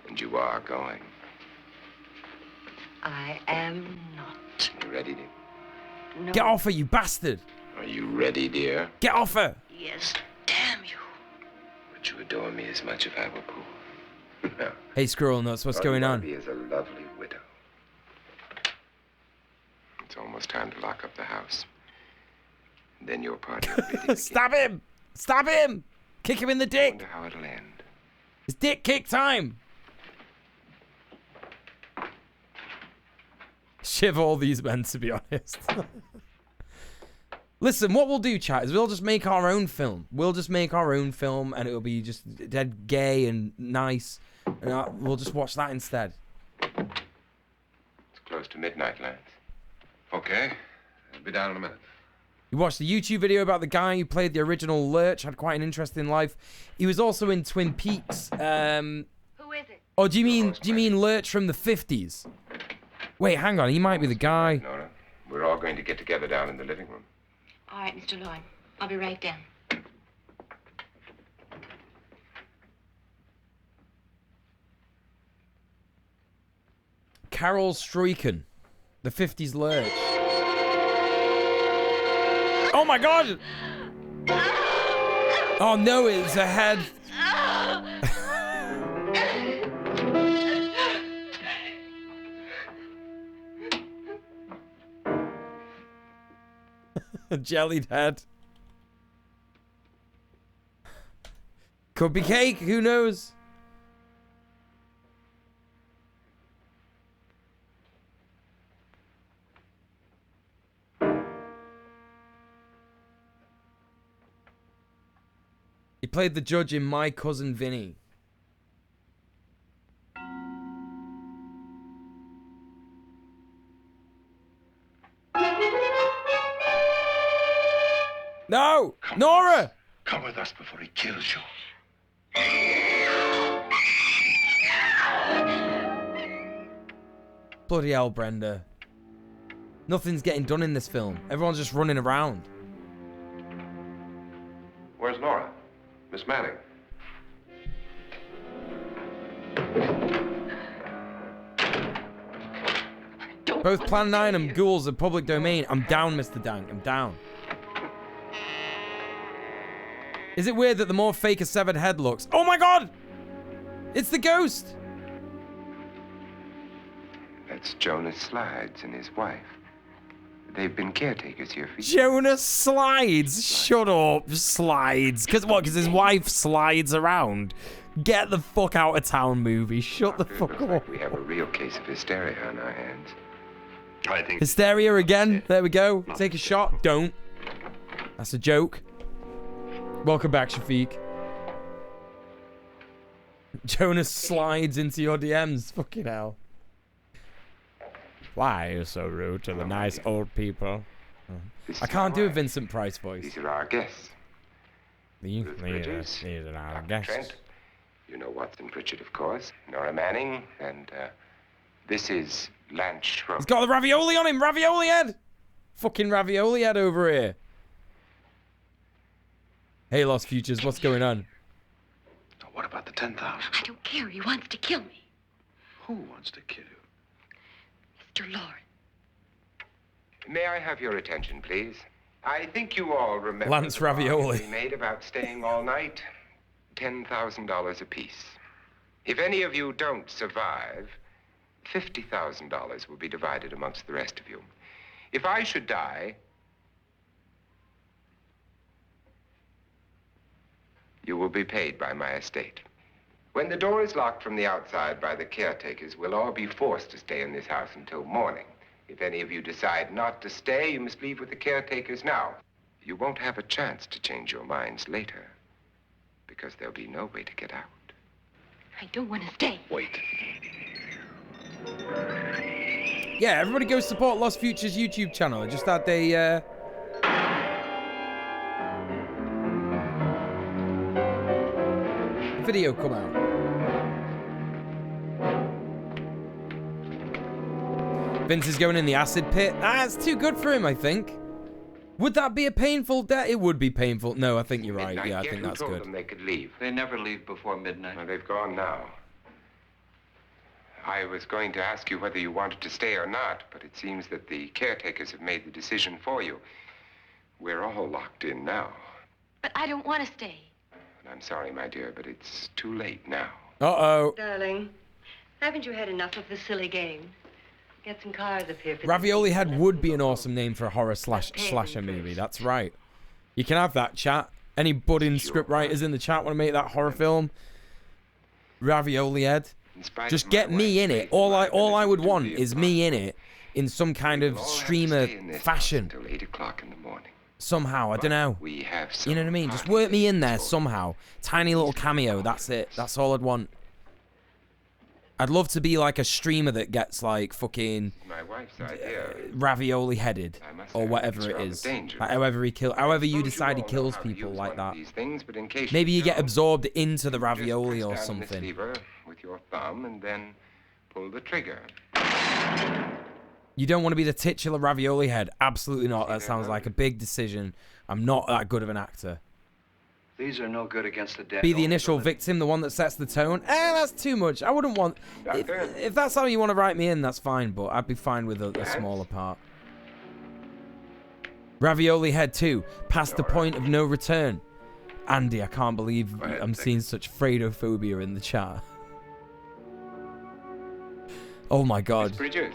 And you are going. I am not. You ready, dear? No. Get off her, you bastard. Are you ready, dear? Get off her. Yes, damn you. Would you adore me as much if I were poor? No. Hey, Squirrel Nuts, what's All going you on? wanna be is a lovely widow. It's almost time to lock up the house. And then your party will really begin. Stab him! Stab him! Kick him in the I dick! wonder how it'll end. It's dick kick time! Shiver all these men, to be honest. Listen, what we'll do, chat, is we'll just make our own film. We'll just make our own film, and it'll be just dead gay and nice. And we'll just watch that instead. It's close to midnight, Lance. Okay. I'll be down in a minute. You watched the YouTube video about the guy who played the original Lurch, had quite an interesting life. He was also in Twin Peaks. Who is it? Oh, do you mean Lurch from the 50s? Wait, hang on, he might be the guy. Nora, we're all going to get together down in the living room. All right, Mr. Lloyd. I'll be right down. Carol Struyken, the 50s Lurch. Oh my god! Oh no, it's a head. A jellied head. Could be cake, who knows? He played the judge in My Cousin Vinny. No! Nora! Come with us before he kills you. Bloody hell, Brenda. Nothing's getting done in this film. Everyone's just running around. Where's Nora? Miss Manning. Both Plan 9 and Ghouls are public domain. I'm down, Mr. Dank. I'm down. Is it weird that the more fake a severed head looks... Oh my god! It's the ghost! That's Jonas Slides and his wife. They've been caretakers here for years. Jonas Slides? Shut up, Slides. Because what? Because his wife slides around? Get the fuck out of town, movie. Shut the fuck Looks up. like we have a real case of hysteria on our hands. I think... Hysteria again. There we go. Take a shot. Don't. That's a joke. Welcome back, Shafiq. Jonas slides into your DMs. Fucking hell. Why are you so rude to the nice old people? I can't do a Vincent Price voice. These are our guests. These Ruth Bridges, are our Dr. guests. Trent. You know Watson Pritchard, of course. Nora Manning. And this is Lance Schroeder. He's got the ravioli on him. Ravioli head. Fucking ravioli head over here. Hey, Lost Futures. What's going on? What about the 10,000? I don't care. He wants to kill me. Who wants to kill you? Mr. Lauren. May I have your attention, please? I think you all remember Lance the bargain Ravioli. we made about staying all night. $10,000 apiece. If any of you don't survive, $50,000 will be divided amongst the rest of you. If I should die, you will be paid by my estate. When the door is locked from the outside by the caretakers, we'll all be forced to stay in this house until morning. If any of you decide not to stay, you must leave with the caretakers now. You won't have a chance to change your minds later, because there'll be no way to get out. I don't want to stay. Wait. Yeah, everybody go support Lost Futures YouTube channel. I just had a video come out? Vince is going in the acid pit. Ah, it's too good for him, I think. Would that be a painful death? It would be painful. No, I think you're right. Yeah, I think that's Who told good. them they could leave? They never leave before midnight. Well, they've gone now. I was going to ask you whether you wanted to stay or not, but it seems that the caretakers have made the decision for you. We're all locked in now. But I don't want to stay. And I'm sorry, my dear, but it's too late now. Uh-oh. Darling, haven't you had enough of the silly game? Get some cars up here. For Ravioli Head would be an awesome name for a horror slasher movie. That's right. You can have that, chat. Any budding script writers in the chat want to make that horror film? Ravioli Head. Just get me in it. All I would want is me in it in some kind of streamer fashion. Until 8 o'clock in the morning. Somehow, I don't know. We have You know what I mean? Just work me in there somehow. Tiny little cameo. That's it. That's all I'd want. I'd love to be like a streamer that gets like fucking My wife's idea. ravioli headed or whatever it is. Like however you decide he kills people like that. Maybe you get absorbed into the ravioli or something. With your thumb and then pull the trigger. You don't want to be the titular ravioli head. Absolutely not. That sounds like a big decision. I'm not that good of an actor. These are no good against the dead. Be the initial victim, the one that sets the tone. That's too much. I wouldn't want... If that's how you want to write me in, that's fine, but I'd be fine with a smaller part. Ravioli Head 2, past the point of no return. Andy, I can't believe I'm seeing such Fredophobia in the chat. Oh my god. Bridges.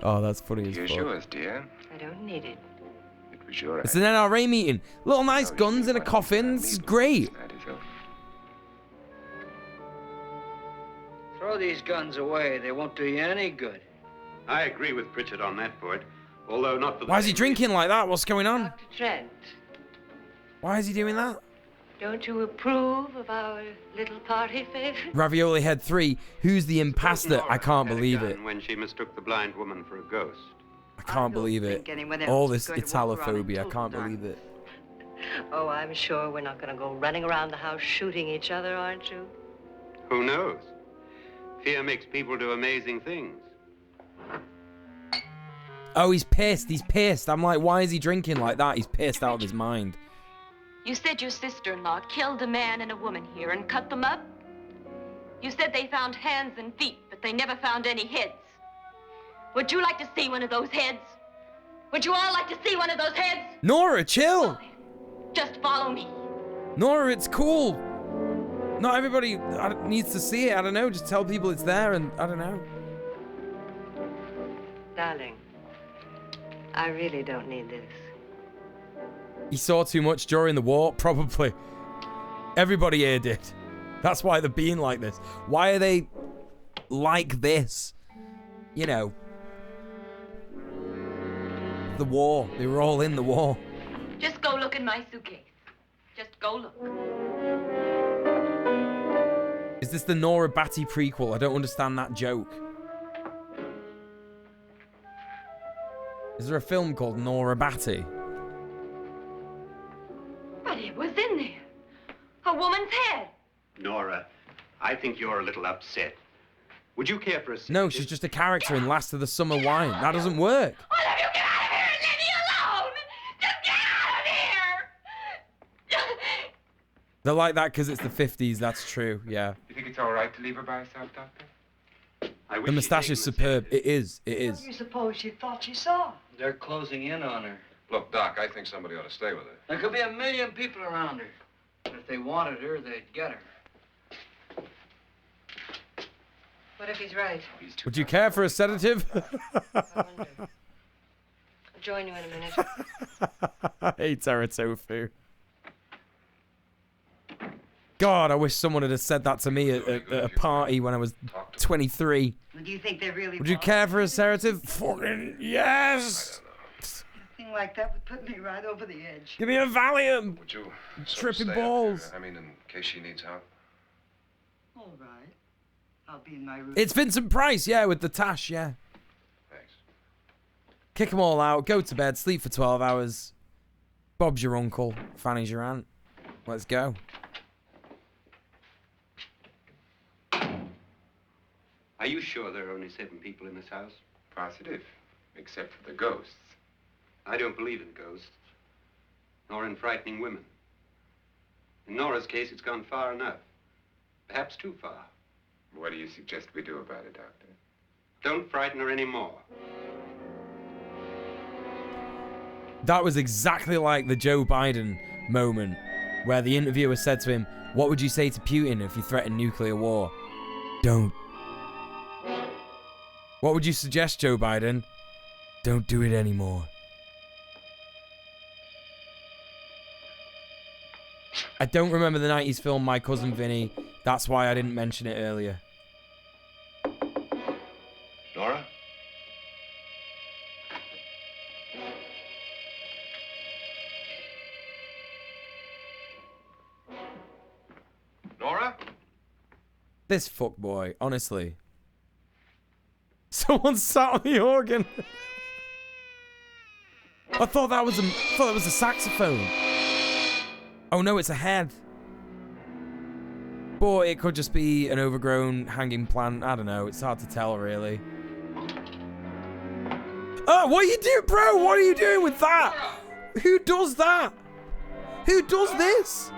Oh, that's funny as Here's fuck. yours, dear. I don't need it. It was your It's an NRA meeting. Little nice guns in a coffin. This is great. Throw these guns away. They won't do you any good. I agree with Pritchard on that point, although not for the... Why is he drinking like that? What's going on? Dr. Trent, Why is he doing that? don't you approve of our little party favor? Ravioli Head 3, who's the imposter? I can't believe it. When she mistook the blind woman for a ghost. I can't believe it. All this Italophobia, I can't believe it. Oh, I'm sure we're not going to go running around the house shooting each other, aren't you? Who knows? Fear makes people do amazing things. Oh, he's pissed. He's pissed. I'm like, why is he drinking like that? He's pissed out of his mind. You said your sister-in-law killed a man and a woman here and cut them up? You said they found hands and feet, but they never found any heads. Would you like to see one of those heads? Would you all like to see one of those heads? Nora, chill. Just follow me. Nora, it's cool. Not everybody needs to see it. I don't know. Just tell people it's there and I don't know. Darling, I really don't need this. He saw too much during the war? Probably. Everybody here did. That's why they're being like this. Why are they like this? You know. The war. They were all in the war. Just go look in my suitcase. Just go look. Is this the Nora Batty prequel? I don't understand that joke. Is there a film called Nora Batty? But it was in there. A woman's head. Nora, I think you're a little upset. Would you care for a... No, she's just a character in Last of the Summer Wine. That doesn't work. Why don't you get out of here and leave me alone? Just get out of here! They're like that because it's the 50s. That's true. Yeah. You think it's all right to leave her by herself, Doctor? The moustache is superb. It is. It What is. do you suppose she thought she saw? They're closing in on her. Look, Doc, I think somebody ought to stay with her. There could be 1 million people around her. But if they wanted her, they'd get her. What if he's right? Would you care for a sedative? I wonder. I'll join you in a minute. I hate Terra Tofu. God, I wish someone had said that to me at a party when I was 23. Do you think they really Would you care for a sedative? Fucking yes! Anything like that would put me right over the edge. Give me a Valium! Would you Tripping stay up balls. here? I mean, in case she needs help. All right. I'll be in my room. It's Vincent Price, yeah, with the tash, yeah. Thanks. Kick them all out, go to bed, sleep for 12 hours. Bob's your uncle. Fanny's your aunt. Let's go. Are you sure there are only 7 people in this house? Positive, except for the ghosts. I don't believe in ghosts, nor in frightening women. In Nora's case, it's gone far enough. Perhaps too far. What do you suggest we do about it, Doctor? Don't frighten her anymore. That was exactly like the Joe Biden moment where the interviewer said to him, what would you say to Putin if he threatened nuclear war? Don't. What would you suggest, Joe Biden? Don't do it anymore. I don't remember the 90s film My Cousin Vinny. That's why I didn't mention it earlier. Nora? Nora? This fuckboy, honestly. Someone sat on the organ. I thought that was a saxophone. Oh no, it's a head. Or it could just be an overgrown hanging plant. I don't know. It's hard to tell, really. Oh, what are you doing, bro? What are you doing with that? Who does that? Who does this?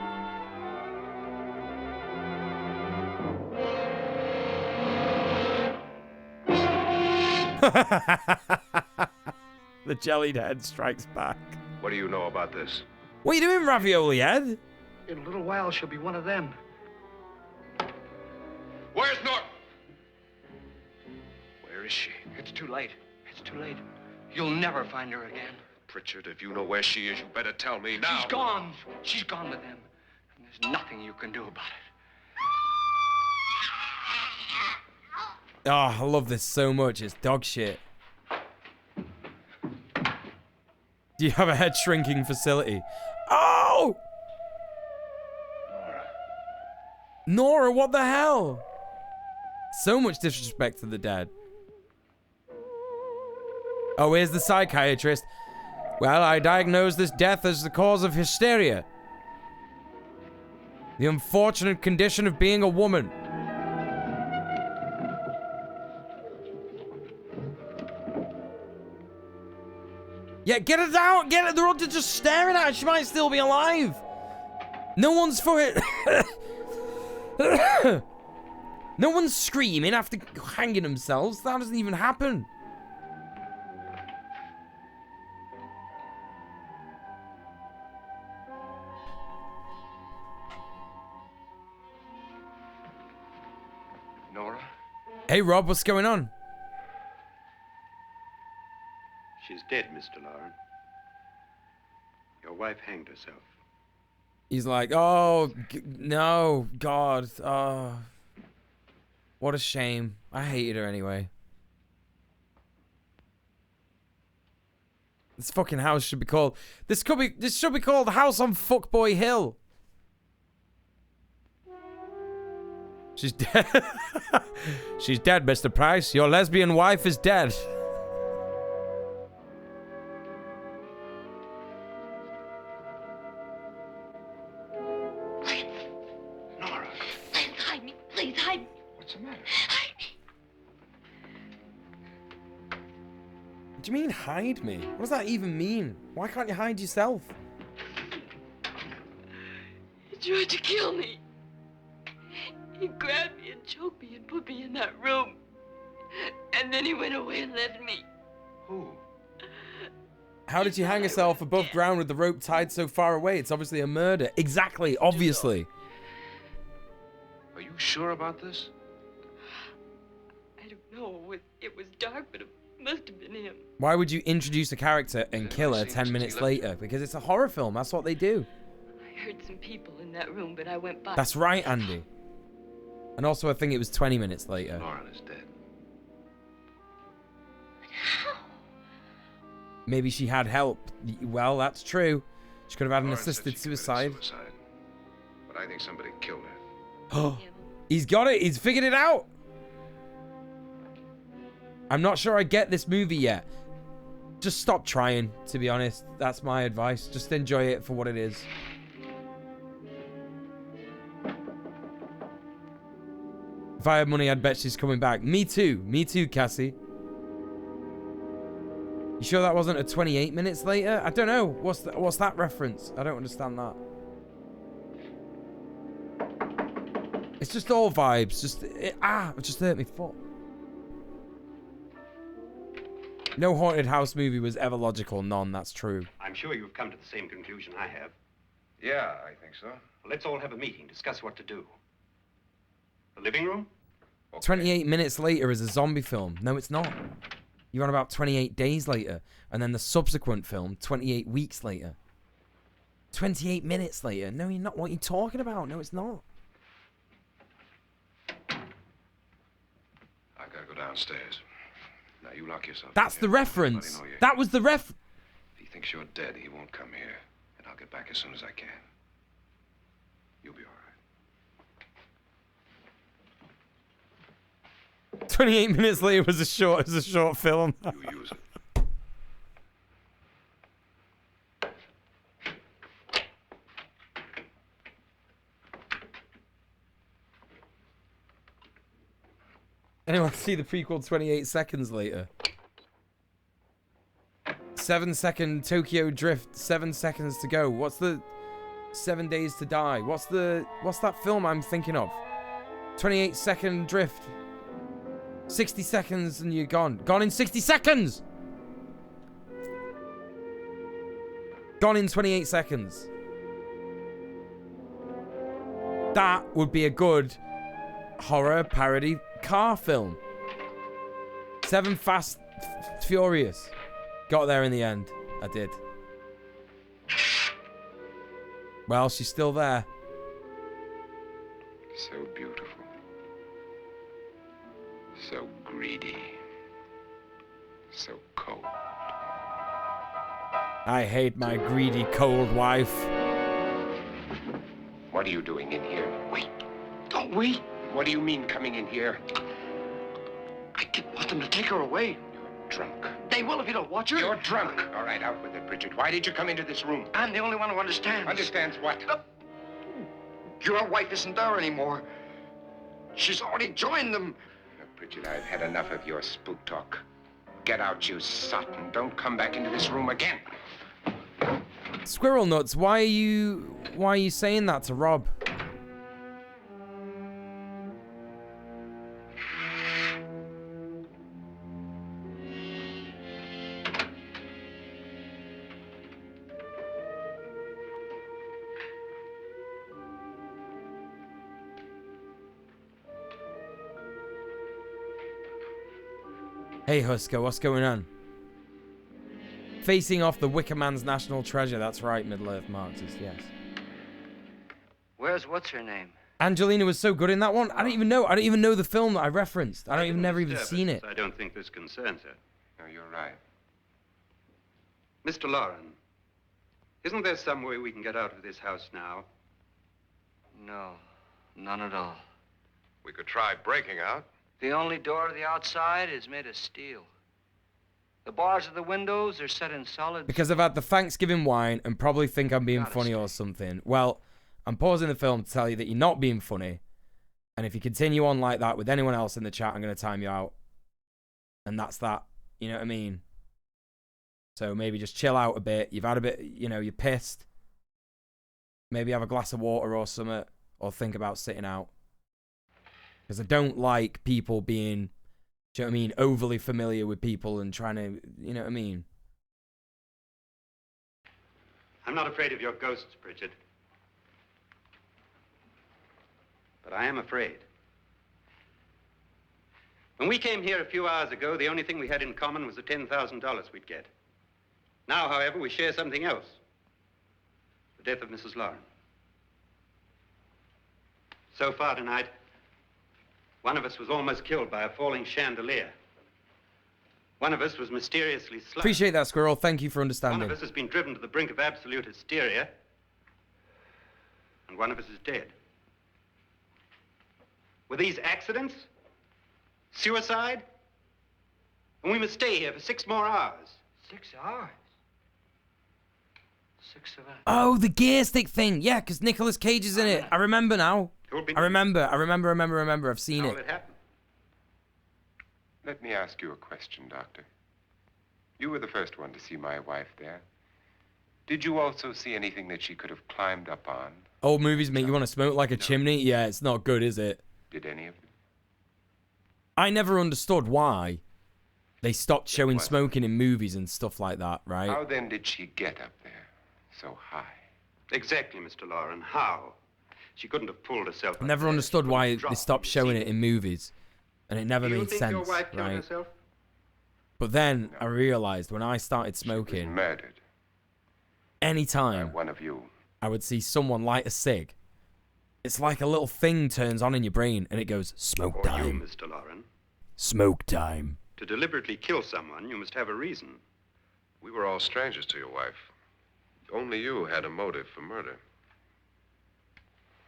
The jellied head strikes back. What do you know about this? What are you doing, Ravioli Head? In a little while, she'll be one of them. Where's Nora? Where is she? It's too late. It's too late. You'll never find her again. Pritchard, if you know where she is, you better tell me now. She's gone. She's gone with them. And there's nothing you can do about it. Oh, I love this so much. It's dog shit. Do you have a head shrinking facility? Oh! Nora, what the hell? So much disrespect to the dead. Oh, here's the psychiatrist. Well, I diagnosed this death as the cause of hysteria. The unfortunate condition of being a woman. Yeah, get her down! Get her! They're all just staring at her. She might still be alive. No one's for it. No one's screaming after hanging themselves. That doesn't even happen. Nora? Hey, Rob, what's going on? She's dead, Mr. Lauren. Your wife hanged herself. He's like, oh, no, God. Oh, what a shame. I hated her anyway. This fucking house should be called... This should be called House on Fuckboy Hill. She's dead. She's dead, Mr. Price. Your lesbian wife is dead. Nora. Please hide me. Please hide me. What's the matter? Hide me. What do you mean, hide me? What does that even mean? Why can't you hide yourself? He tried to kill me. He grabbed me and choked me and put me in that room. And then he went away and left me. Who? How did she hang herself above ground with the rope tied so far away? It's obviously a murder. Exactly, obviously. Are you sure about this? I don't know. It was dark, but it must have been him. Why would you introduce a character and kill her 10 minutes later? Because it's a horror film. That's what they do. I heard some people in that room, but I went by. That's right, Andy. And also, I think it was 20 minutes later. Lauren is dead. How? Maybe she had help. Well, that's true. She could have had an Lauren said assisted she committed suicide. But I think somebody killed her. Oh, he's got it. He's figured it out. I'm not sure I get this movie yet. just stop trying, to be honest. That's my advice. Just enjoy it for what it is. If I had money, I'd bet she's coming back. Me too. Me too, Cassie. You sure that wasn't a 28 minutes later? I don't know. What's that reference? I don't understand that. It's just all vibes. It just hurt me foot. No haunted house movie was ever logical. None. That's true. I'm sure you've come to the same conclusion I have. Yeah, I think so. Well, let's all have a meeting, discuss what to do. The living room? Okay. 28 minutes later is a zombie film. No, it's not. You're on about 28 days later. And then the subsequent film, 28 weeks later. 28 minutes later. No, you're not. What are you talking about? No, it's not. I gotta go downstairs. Now you lock yourself. That's in the here. reference. Nobody know you. That was the ref. If he thinks you're dead, he won't come here. And I'll get back as soon as I can. You'll be all right. 28 minutes later was a short film. You use it. Anyone see the prequel 28 seconds later? 7-second Tokyo Drift, 7 seconds to go. What's the 7 days to die? What's that film I'm thinking of? 28-second drift. 60 seconds and you're gone. Gone in 60 seconds! Gone in 28 seconds. That would be a good horror parody car film. 7 Fast Furious. Got there in the end. I did. Well, she's still there. So beautiful. So greedy. So cold. I hate my greedy, cold wife. What are you doing in here? Wait. Don't wait. What do you mean coming in here? I didn't want them to take her away. You're drunk. They will if you don't watch her. You're drunk. All right, out with it, Bridget. Why did you come into this room? I'm the only one who understands. Understands what? Your wife isn't there anymore. She's already joined them. Bridget, I've had enough of your spook talk. Get out, you sot, and don't come back into this room again. Squirrel Nuts, why are you saying that to Rob? Hey Husker, what's going on? Facing off the Wicker Man's national treasure. That's right, Middle-earth Marxist, yes. Where's what's her name? Angelina was so good in that one. I don't even know the film that I referenced. I never even seen it. I don't think this concerns her. No, you're right. Mr. Lauren, isn't there some way we can get out of this house now? No, none at all. We could try breaking out. The only door to the outside is made of steel. The bars of the windows are set in solid... Because I've had the Thanksgiving wine and probably think I'm being Gotta funny stay. or something. Well, I'm pausing the film to tell you that you're not being funny. And if you continue on like that with anyone else in the chat, I'm going to time you out. And that's that. You know what I mean? So maybe just chill out a bit. You've had a bit, you're pissed. Maybe have a glass of water or something. Or think about sitting out. Because I don't like people being, do you know what I mean, overly familiar with people and trying to, you know what I mean? I'm not afraid of your ghosts, Bridget. But I am afraid. When we came here a few hours ago, the only thing we had in common was the $10,000 we'd get. Now, however, we share something else. The death of Mrs. Lauren. So far tonight, one of us was almost killed by a falling chandelier. One of us was mysteriously slugged. Appreciate that, Squirrel. Thank you for understanding. One of us has been driven to the brink of absolute hysteria. And one of us is dead. Were these accidents? Suicide? And we must stay here for 6 more hours. 6 hours. 6 of us. Oh, the gear stick thing. Yeah, because Nicolas Cage is in it. I remember now. I remember. I've seen How it. will it happen? Let me ask you a question, Doctor. You were the first one to see my wife there. Did you also see anything that she could have climbed up on? Old movies make you want to smoke like a chimney? Yeah, it's not good, is it? Did any of you? I never understood why they stopped showing smoking in movies and stuff like that, right? How then did she get up there so high? Exactly, Mr. Lauren. How? She couldn't have pulled herself. I never understood why they stopped showing it in movies. And it never Do you made think sense, your wife killed right? herself? But then I realized when I started She was smoking, murdered by anytime one of you. I would see someone light a cig, it's like a little thing turns on in your brain and it goes, smoke Or you, time. Mr. Lauren. Smoke time. To deliberately kill someone, you must have a reason. We were all strangers to your wife. Only you had a motive for murder.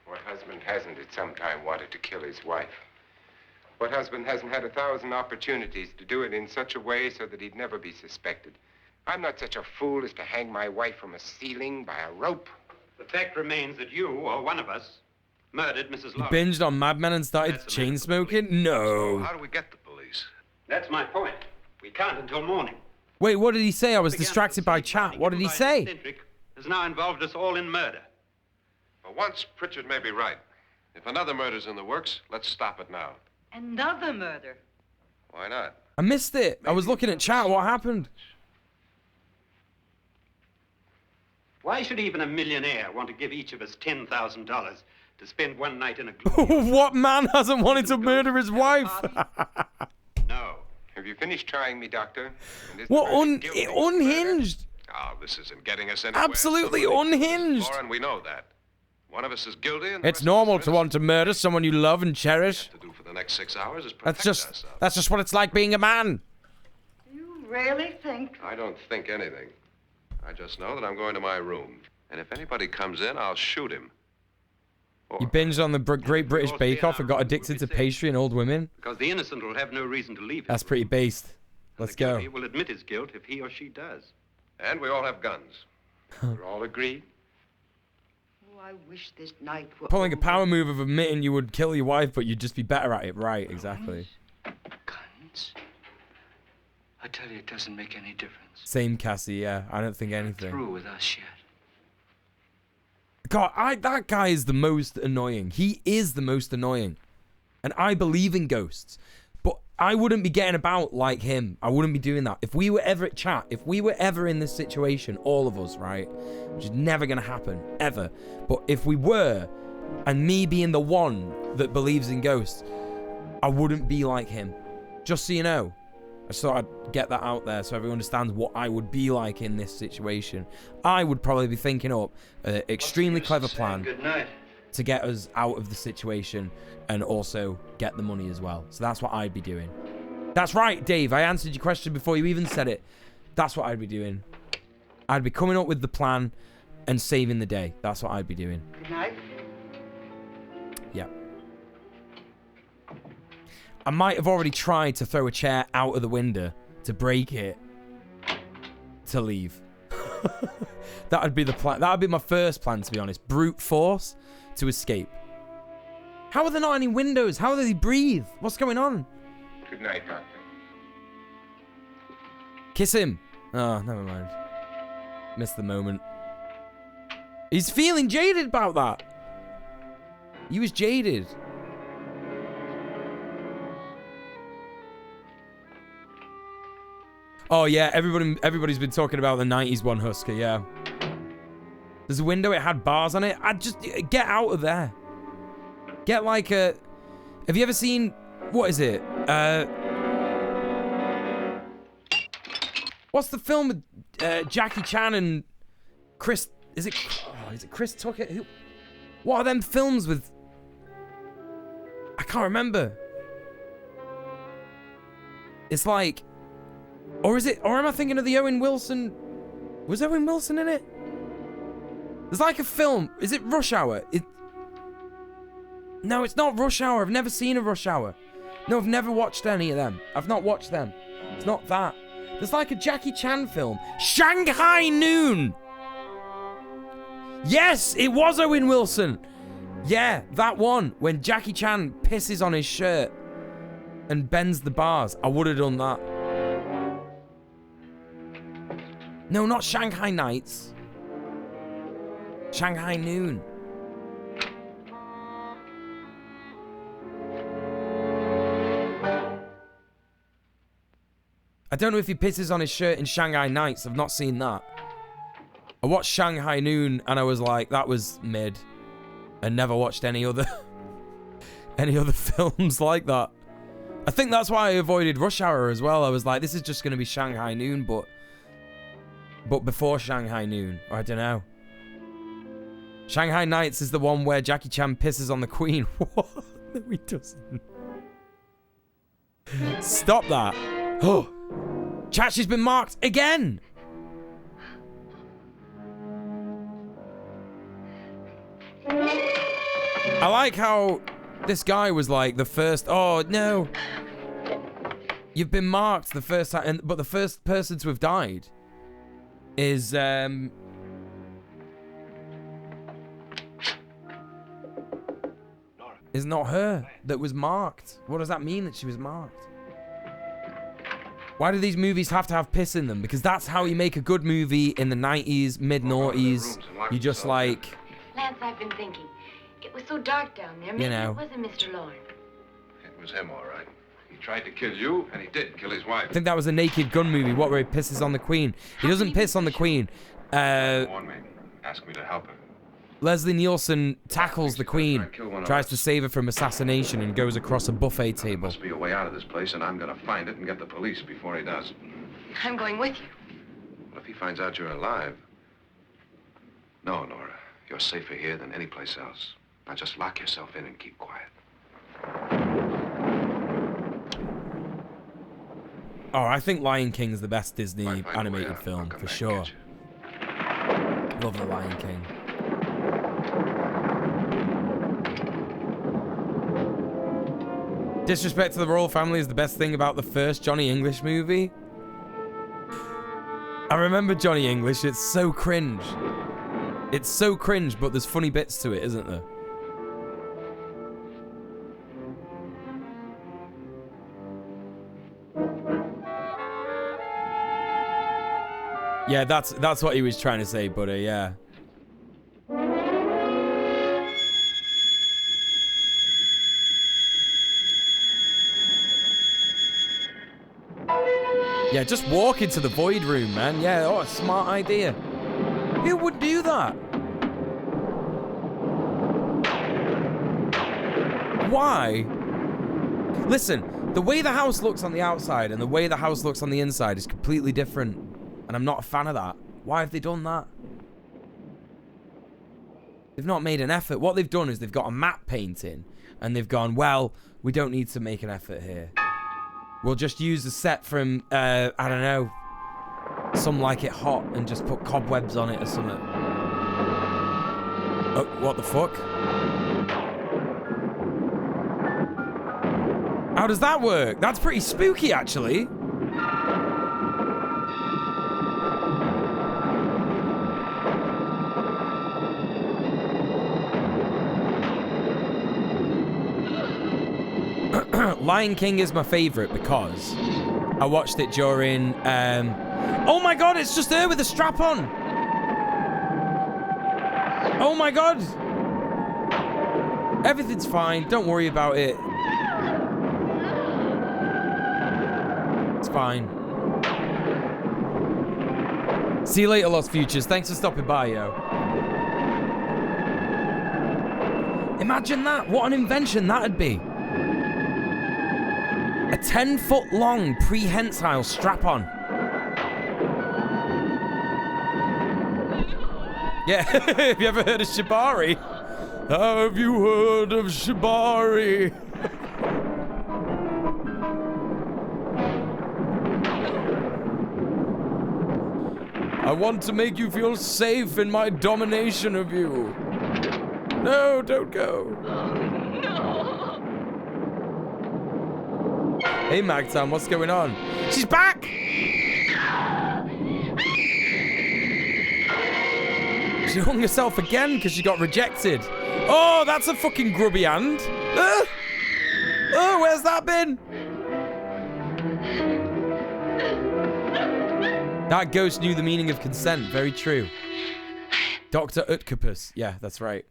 What husband hasn't at some time wanted to kill his wife? What husband hasn't had 1,000 opportunities to do it in such a way so that he'd never be suspected? I'm not such a fool as to hang my wife from a ceiling by a rope. The fact remains that you, or one of us, murdered Mrs. You Lauren. binged on Mad Men and started That's the chain medical smoking? So No. how do we get the police? That's my point. We can't until morning. Wait, what did he say? I was Began distracted with a by sleep chat. finding What did he given by an say? eccentric has now involved us all in murder. For once, Pritchard may be right. If another murder's in the works, let's stop it now. Another murder. Why not? I missed it. I was looking at chat. What happened? Why should even a millionaire want to give each of us $10,000 to spend one night in a gloomy... What man hasn't wanted to murder his wife? No. Have you finished trying me, Doctor? And is the What verdict guilty of murder? unhinged? Oh, this isn't getting us anywhere. Absolutely Somebody- unhinged. Lauren, we know that. One of us is guilty and the It's rest of us normal are to want to murder someone you love and cherish. innocent. To do for the next 6 hours is protect ourselves. That's just what it's like being a man. You really think? I don't think anything. I just know that I'm going to my room. And if anybody comes in, I'll shoot him. Or You binged on the Great British Bake Off and got addicted to pastry and old women. Because the innocent will have no reason to leave. That's pretty based. And Let's the go. guilty will admit his guilt if he or she does. And we all have guns. We're all agreed? Oh, I wish this night were Pulling a over. power move of admitting you would kill your wife, but you'd just be better at it. Right, exactly. Guns? I tell you, it doesn't make any difference. Same, Cassie, yeah. I don't think anything. Through with us yet. God, that guy is the most annoying. He is the most annoying. And I believe in ghosts. But I wouldn't be getting about like him. I wouldn't be doing that. If we were ever at chat, if we were ever in this situation, all of us, right? Which is never going to happen, ever. But if we were, and me being the one that believes in ghosts, I wouldn't be like him. Just so you know. I just thought I'd get that out there so everyone understands what I would be like in this situation. I would probably be thinking up an extremely clever plan Good night. to get us out of the situation and also get the money as well. So that's what I'd be doing. That's right, Dave. I answered your question before you even said it. That's what I'd be doing. I'd be coming up with the plan and saving the day. That's what I'd be doing. Good night. Yeah. I might have already tried to throw a chair out of the window to break it to leave. That would be the plan. That would be my first plan, to be honest. Brute force to escape. How are there not any windows? How do they breathe? What's going on? Good night, Doctor. Kiss him. Oh, never mind. Missed the moment. He's feeling jaded about that. He was jaded. Oh yeah, everybody's been talking about the 90s one, Husker, yeah. There's a window, it had bars on it. I'd just get out of there. Get like a... Have you ever seen... What is it? What's the film with Jackie Chan and Chris... Is it Chris Tucker? What are them films with... I can't remember. It's like... Or is it... Or am I thinking of the Owen Wilson... Was Owen Wilson in it? There's like a film. Is it Rush Hour? No, it's not Rush Hour. I've never seen a Rush Hour. No, I've never watched any of them. I've not watched them. It's not that. There's like a Jackie Chan film. Shanghai Noon! Yes, it was Owen Wilson. Yeah, that one. When Jackie Chan pisses on his shirt and bends the bars. I would have done that. No, not Shanghai Nights. Shanghai Noon. I don't know if he pisses on his shirt in Shanghai Nights. I've not seen that. I watched Shanghai Noon and I was like, that was mid. And never watched any other films like that. I think that's why I avoided Rush Hour as well. I was like, this is just going to be Shanghai Noon, but before Shanghai Noon. Or I don't know. Shanghai Nights is the one where Jackie Chan pisses on the Queen. What? No, he doesn't. Stop that. Oh. Chat, she's been marked again. I like how this guy was like the first. Oh no, you've been marked the first time, but the first person to have died is not her that was marked. What does that mean that she was marked? Why do these movies have to have piss in them? Because that's how you make a good movie in the 90s, mid-noughties. You just like... Lance, I've been thinking. It was so dark down there. Maybe it wasn't Mr. Lorne. It was him, all right. He tried to kill you, and he did kill his wife. I think that was a Naked Gun movie, what, where he pisses on the Queen. He doesn't piss on the Queen. Warn me. Ask me to help him. Leslie Nielsen tackles the Queen, tries to save her from assassination, and goes across a buffet table. There must be a way out of this place, and I'm gonna find it and get the police before he does. I'm going with you. What if he finds out you're alive? No, Nora. You're safer here than any place else. Now just lock yourself in and keep quiet. Oh, I think Lion King is the best Disney animated film, for sure. Love The Lion King. Disrespect to the royal family is the best thing about the first Johnny English movie. I remember Johnny English, it's so cringe. It's so cringe, but there's funny bits to it, isn't there? Yeah, that's what he was trying to say, buddy, yeah. Yeah, just walk into the void room, man. Yeah, oh, a smart idea. Who would do that? Why? Listen, the way the house looks on the outside and the way the house looks on the inside is completely different. And I'm not a fan of that. Why have they done that? They've not made an effort. What they've done is they've got a matte painting and they've gone, well, we don't need to make an effort here. We'll just use the set from, I don't know, Some Like It Hot and just put cobwebs on it or something. Oh, what the fuck? How does that work? That's pretty spooky, actually. Lion King is my favorite because I watched it during oh my god, it's just her with the strap on. Oh my god. Everything's fine, don't worry about it. It's fine. See you later, Lost Futures. Thanks for stopping by, yo. Imagine that. What an invention that'd be. A 10-foot long prehensile strap-on. Yeah, have you ever heard of Shibari? Have you heard of Shibari? I want to make you feel safe in my domination of you. No, don't go. Hey, Magtown, what's going on? She's back! She hung herself again because she got rejected. Oh, that's a fucking grubby hand. Oh, where's that been? That ghost knew the meaning of consent. Very true. Dr. Utkapus. Yeah, that's right.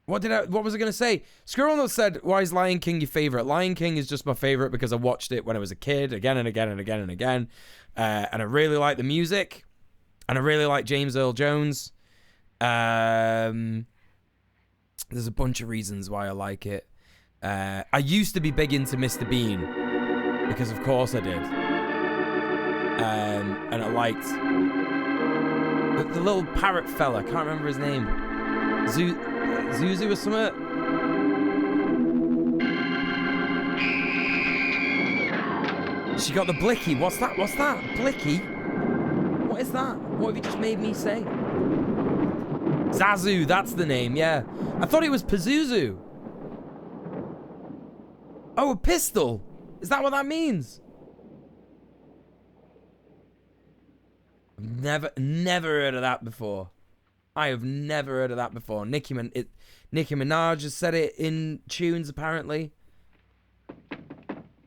What was I going to say? Squirrel Nut said, why is Lion King your favorite? Lion King is just my favorite because I watched it when I was a kid again and again and again and again. And I really like the music. And I really like James Earl Jones. There's a bunch of reasons why I like it. I used to be big into Mr. Bean. Because of course I did. And I liked the little parrot fella. I can't remember his name. Zuzu or something? She got the blicky. What's that? What's that? Blicky? What is that? What have you just made me say? Zazu, that's the name, yeah. I thought it was Pazuzu. Oh, a pistol? Is that what that means? I've never heard of that before. I have never heard of that before. Nicki Minaj has said it in tunes, apparently.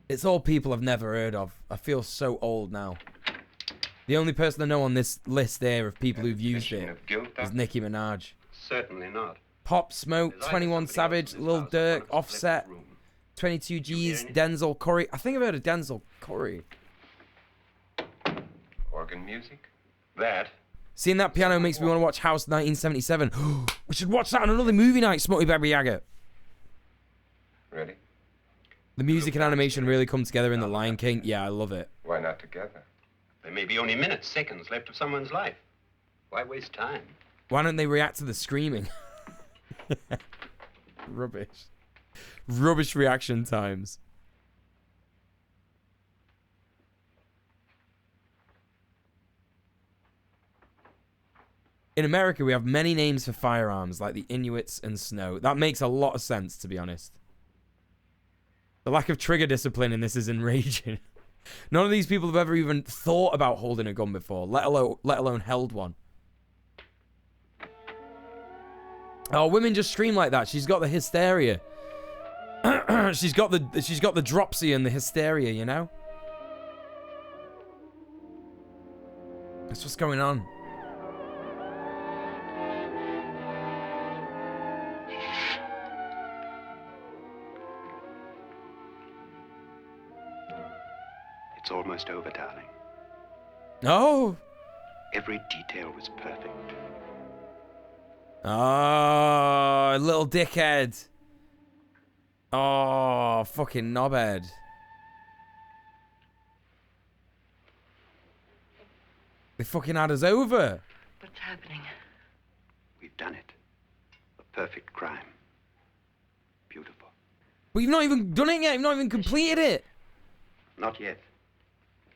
It's all people I've never heard of. I feel so old now. The only person I know on this list there of people who've used it is Nicki Minaj. Certainly not. Pop Smoke, 21 Savage, Lil Durk, Offset, 22 G's, Denzel Curry. I think I've heard of Denzel Curry. Organ music? That. Seeing that piano makes me want to watch House 1977. We should watch that on another movie night, Smutty Baby Yaga. Ready? The music and animation really come together in The Lion King. Yeah, I love it. Why not together? There may be only minutes, seconds left of someone's life. Why waste time? Why don't they react to the screaming? Rubbish. Rubbish reaction times. In America, we have many names for firearms, like the Inuits and snow. That makes a lot of sense, to be honest. The lack of trigger discipline in this is enraging. None of these people have ever even thought about holding a gun before, let alone held one. Oh, women just scream like that. She's got the hysteria. she's got the dropsy and the hysteria, you know? That's what's going on. It's almost over, darling. Oh. Every detail was perfect. Oh, little dickhead. Oh, fucking knobhead. They fucking had us over. What's happening? We've done it. A perfect crime. Beautiful. But you've not even done it yet. You've not even completed it. Not yet.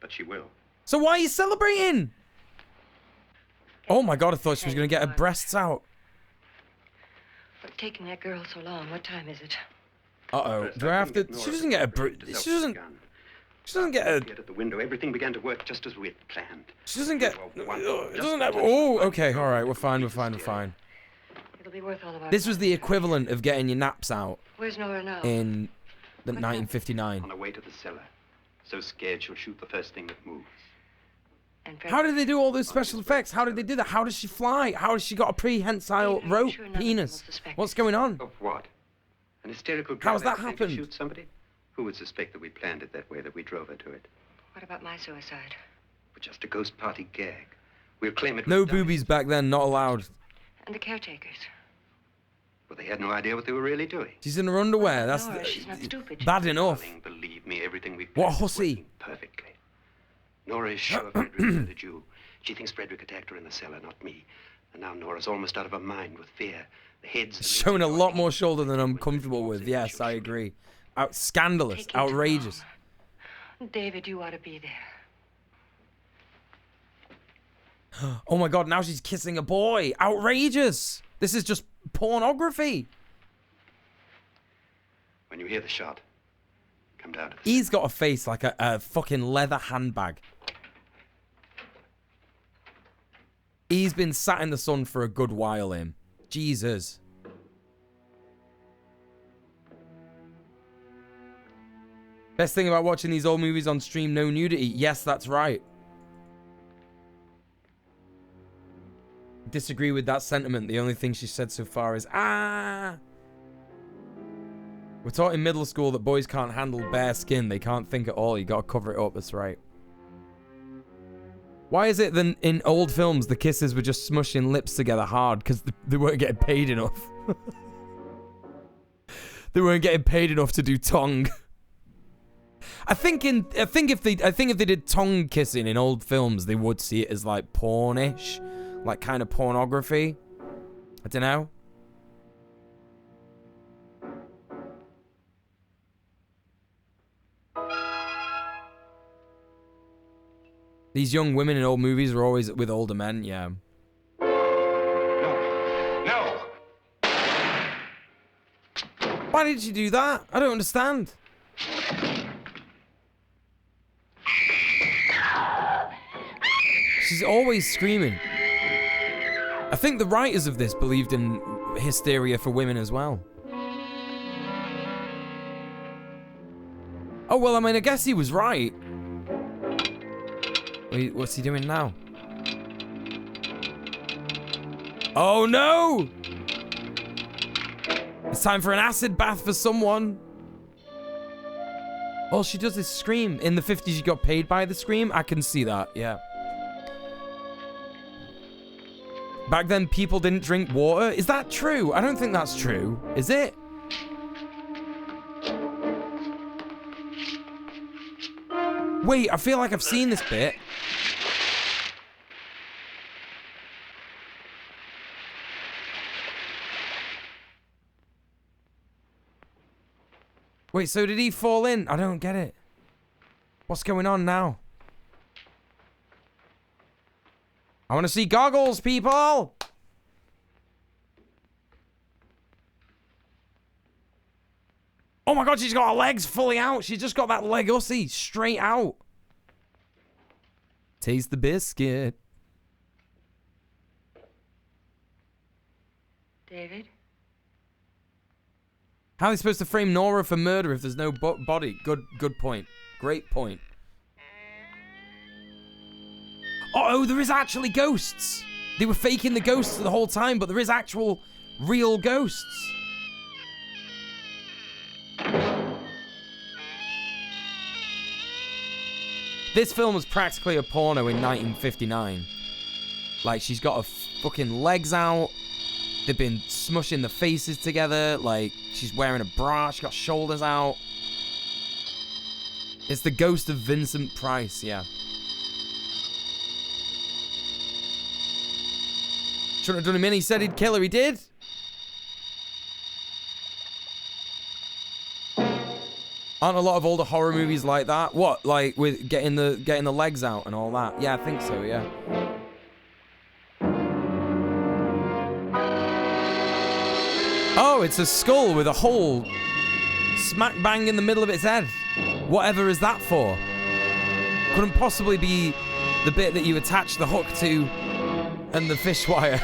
But she will. So why are you celebrating? Oh my god, I thought she was going to get her breasts out. What's taking that girl so long? What time is it? Uh-oh. Do I have to... She doesn't get a... She doesn't get a... At the window, everything began to work just as we had planned. She doesn't get... It doesn't have... Oh, okay. All right. We're fine. We're fine. We're fine. It'll be worth all of our This was the equivalent of getting your naps out. Where's Nora now? In the 1959. On her way to the cellar. So scared she'll shoot the first thing that moves. How did they do all those special effects? How did they do that? How does she fly? How has she got a prehensile rope penis? What's going on? Of what? An hysterical How has that accident happened? to shoot somebody? Who would suspect that we planned it that way, that we drove her to it? What about my suicide? But just a ghost party gag. We'll claim it. No boobies back then, not allowed. And the caretakers? Well, they had no idea what they were really doing. She's in her underwear. That's Nora, she's not stupid. bad enough. Darling, believe me, everything we What planned a is hussy. working perfectly. Nora is sure Frederick murdered you. She thinks Frederick attacked her in the cellar, not me. And now Nora's almost out of her mind with fear. The heads... Showing a lot more shoulder than I'm comfortable with. Yes, I agree. Scandalous. Outrageous. David, you ought to be there. Oh my god, now she's kissing a boy. Outrageous. This is just pornography. When you hear the shot, come down to the... He's got a face like a fucking leather handbag. He's been sat in the sun for a good while, him. Jesus. Best thing about watching these old movies on stream, no nudity. Yes, that's right. Disagree with that sentiment. The only thing she said so far is, ah. We're taught in middle school that boys can't handle bare skin. They can't think at all. You gotta cover it up. That's right. Why is it that in old films the kisses were just smushing lips together hard because they weren't getting paid enough? They weren't getting paid enough to do tongue. I think if they did tongue kissing in old films, they would see it as like pornish, like kind of pornography. I don't know. These young women in old movies are always with older men, yeah. No! Why did you do that? I don't understand. She's always screaming. I think the writers of this believed in hysteria for women as well. Oh, well, I mean, I guess he was right. Wait, what's he doing now? Oh, no! It's time for an acid bath for someone. All she does is scream. In the 50s, you got paid by the scream. I can see that, yeah. Back then, people didn't drink water. Is that true? I don't think that's true. Is it? Wait, I feel like I've seen this bit. Wait, so did he fall in? I don't get it. What's going on now? I want to see goggles, people! Oh my god, she's got her legs fully out. She's just got that leg ussy straight out. Taste the biscuit. David? How are they supposed to frame Nora for murder if there's no body? Good point. Great point. Oh, there is actually ghosts. They were faking the ghosts the whole time, but there is actual real ghosts. This film was practically a porno in 1959. Like, she's got her fucking legs out. They've been smushing the faces together. Like, she's wearing a bra. She got shoulders out. It's the ghost of Vincent Price, yeah. Shouldn't have done him in. He said he'd kill her. He did. Aren't a lot of older horror movies like that? What, like with getting the legs out and all that? Yeah, I think so, yeah. Oh, it's a skull with a hole smack bang in the middle of its head. Whatever is that for? Couldn't possibly be the bit that you attach the hook to and the fish wire.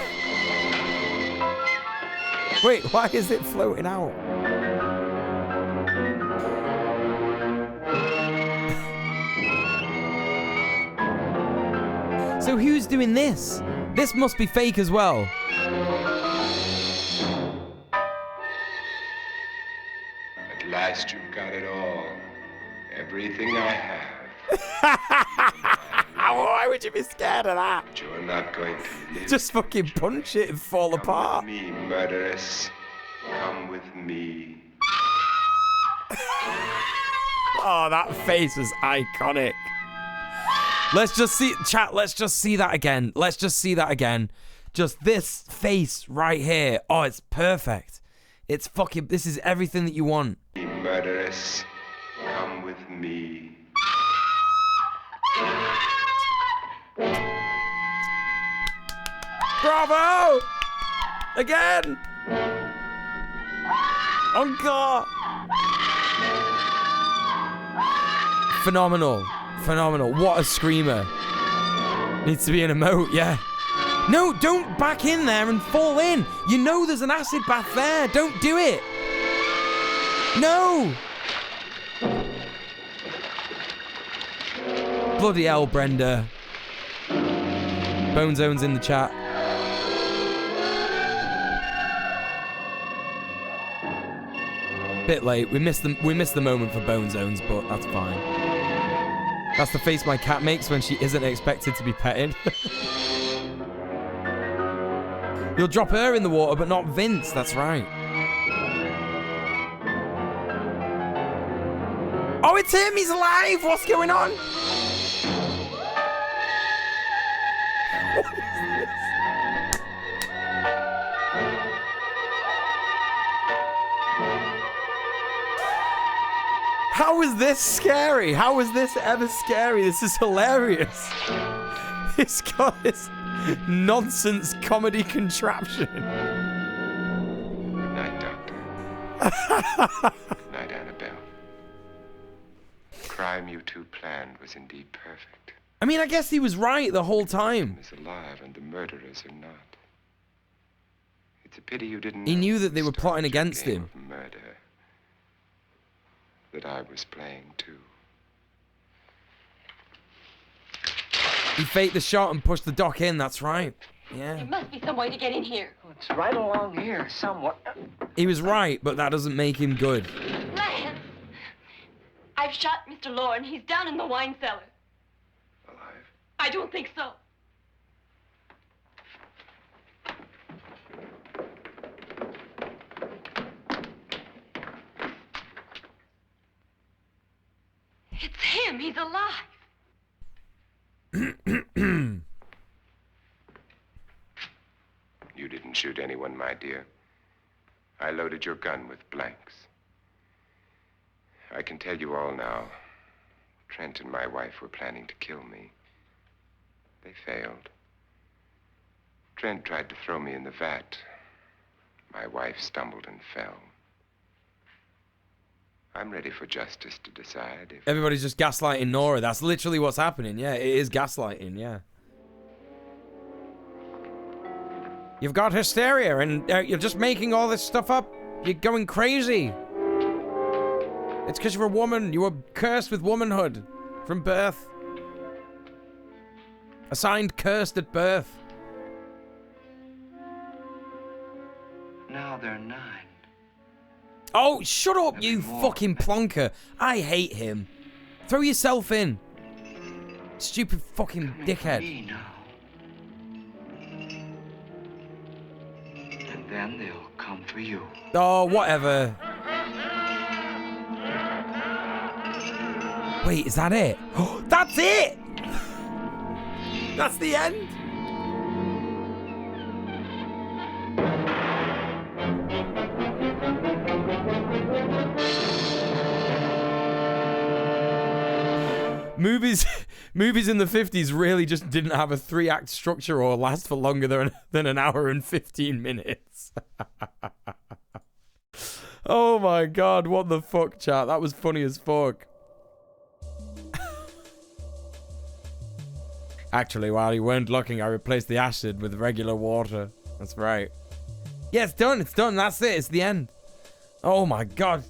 Wait, why is it floating out? So who's doing this? This must be fake as well. At last you've got it all. Everything I have. Why would you be scared of that? But you're not going to live. Just fucking punch it and fall apart. Come with me, murderess. Come with me. Oh, that face is iconic. Let's just see, chat, let's just see that again. Let's just see that again. Just this face right here. Oh, it's perfect. It's fucking, this is everything that you want. Murderess, come with me. Bravo! Again! Oh, God! Phenomenal. Phenomenal. What a screamer. Needs to be an emote, yeah. No, don't back in there and fall in. You know there's an acid bath there. Don't do it. No. Bloody hell, Brenda. Bone Zone's in the chat. Bit late. We missed the moment for Bone Zones, but that's fine. That's the face my cat makes when she isn't expected to be petted. You'll drop her in the water, but not Vince. That's right. Oh, it's him. He's alive. What's going on? What is this? How is this scary? How is this ever scary? This is hilarious. It's got this nonsense comedy contraption. Good night, Doctor. Good night, Annabelle. The crime you two planned was indeed perfect. I mean, I guess he was right the whole time. Is alive and the murderers are not. It's a pity you didn't. He know knew that they were the plotting strange against game him. of murder that I was playing too. He faked the shot and pushed the dock in. That's right. Yeah. There must be some way to get in here. It's right along here, somewhat. He was right, but that doesn't make him good. Lance! I've shot Mr. Loren. He's down in the wine cellar. Alive? I don't think so. It's him. He's alive. You didn't shoot anyone, my dear. I loaded your gun with blanks. I can tell you all now. Trent and my wife were planning to kill me. They failed. Trent tried to throw me in the vat. My wife stumbled and fell. I'm ready for justice to decide if... Everybody's just gaslighting Nora. That's literally what's happening. Yeah, it is gaslighting, yeah. You've got hysteria and you're just making all this stuff up. You're going crazy. It's because you're a woman. You were cursed with womanhood from birth. Assigned cursed at birth. Now they're 9. Oh, shut up, There'll you be more. fucking plonker. I hate him. Throw yourself in. Stupid fucking dickhead. Me now. And then they'll come for you. Oh, whatever. Wait, is that it? Oh, that's it! That's the end? Movies in the 50s really just didn't have a 3-act structure or last for longer than an hour and 15 minutes. Oh my god, what the fuck, chat? That was funny as fuck. Actually, while you weren't looking, I replaced the acid with regular water. That's right. Yeah, it's done. It's done. That's it. It's the end. Oh my god.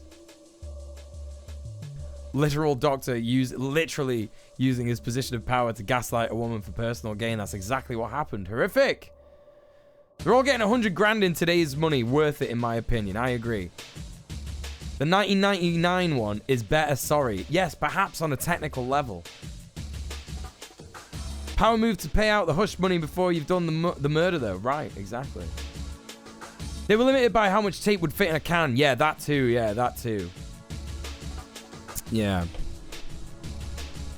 Literal doctor literally using his position of power to gaslight a woman for personal gain. That's exactly what happened. Horrific. They're all getting 100 grand in today's money. Worth it, in my opinion. I agree. The 1999 one is better, sorry. Yes, perhaps on a technical level. Power move to pay out the hush money before you've done the murder, though. Right, exactly. They were limited by how much tape would fit in a can. Yeah, that too. Yeah, that too. Yeah.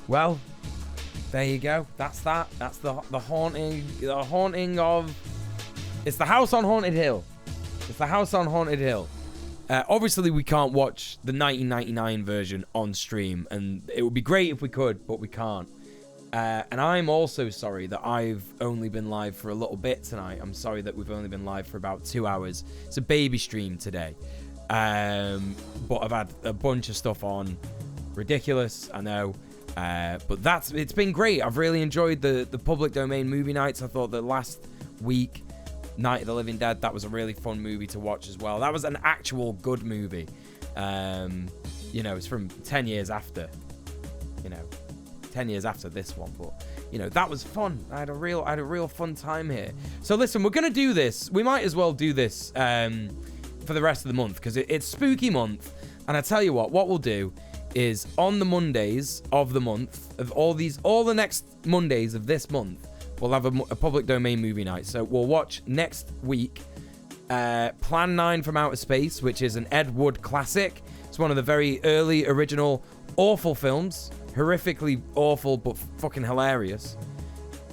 Well, there you go. That's that. That's the haunting. The haunting of. It's the house on Haunted Hill. It's the house on Haunted Hill. Obviously, we can't watch the 1999 version on stream, and it would be great if we could, but we can't. And I'm also sorry that I've only been live for a little bit tonight. I'm sorry that we've only been live for about 2 hours. It's a baby stream today. But I've had a bunch of stuff on. Ridiculous, I know. But it's been great. I've really enjoyed the public domain movie nights. I thought the last week, Night of the Living Dead, that was a really fun movie to watch as well. That was an actual good movie. You know, it's from 10 years after, 10 years after this one, but that was fun. I had a real fun time here. So listen, we're gonna do this. We might as well do this for the rest of the month, because it's spooky month. And I tell you what we'll do is on the Mondays of the month, of all the next Mondays of this month, we'll have a public domain movie night. So we'll watch next week Plan 9 from Outer Space, which is an Ed Wood classic. It's one of the very early original awful films. Horrifically awful, but fucking hilarious.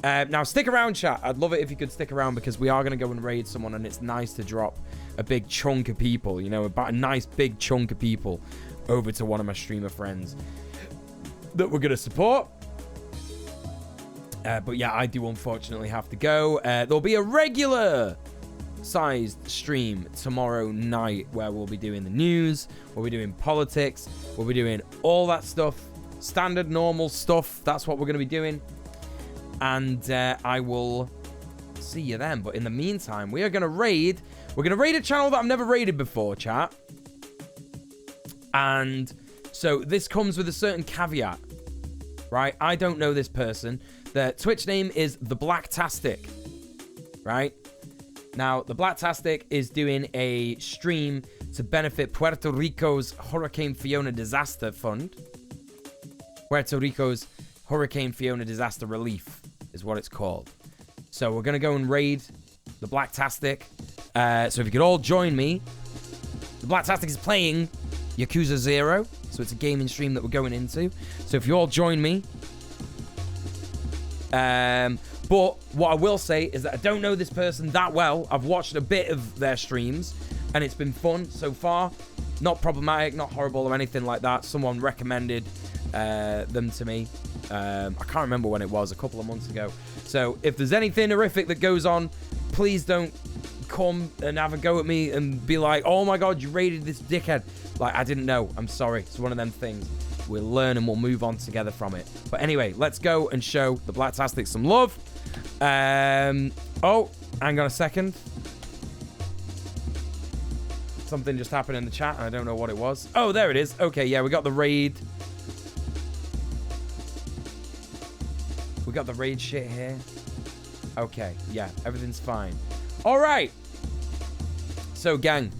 Now, stick around, chat. I'd love it if you could stick around, because we are going to go and raid someone, and it's nice to drop a big chunk of people, about a nice big chunk of people over to one of my streamer friends that we're going to support. But yeah, I do unfortunately have to go. There'll be a regular sized stream tomorrow night where we'll be doing the news, we'll be doing politics, we'll be doing all that stuff. Standard, normal stuff. That's what we're going to be doing. And I will see you then. But in the meantime, we are going to raid. We're going to raid a channel that I've never raided before, chat. And so this comes with a certain caveat, right? I don't know this person. Their Twitch name is The Blacktastic, right? Now, The Blacktastic is doing a stream to benefit Puerto Rico's Hurricane Fiona Disaster Fund. Puerto Rico's Hurricane Fiona Disaster Relief is what it's called. So we're going to go and raid The Blacktastic. So if you could all join me. The Blacktastic is playing Yakuza 0. So it's a gaming stream that we're going into. So if you all join me. But what I will say is that I don't know this person that well. I've watched a bit of their streams, and it's been fun so far. Not problematic, not horrible or anything like that. Someone recommended them to me. I can't remember when it was, a couple of months ago. So if there's anything horrific that goes on, please don't come and have a go at me and be like, oh my god, you raided this dickhead. Like, I didn't know. I'm sorry. It's one of them things. We'll learn and we'll move on together from it. But anyway, let's go and show the Blacktastic some love. Oh, hang on a second. Something just happened in the chat. I don't know what it was. Oh, there it is. Okay, yeah, we got the raid. We got the raid shit here. Okay, yeah, everything's fine. All right. So, gang,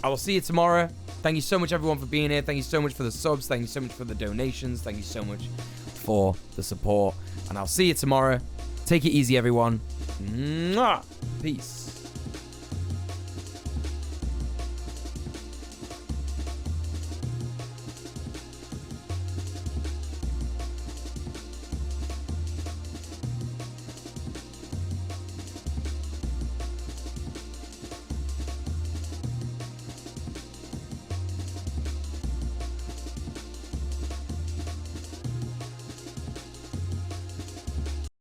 I will see you tomorrow. Thank you so much, everyone, for being here. Thank you so much for the subs. Thank you so much for the donations. Thank you so much for the support. And I'll see you tomorrow. Take it easy, everyone. Mwah! Peace.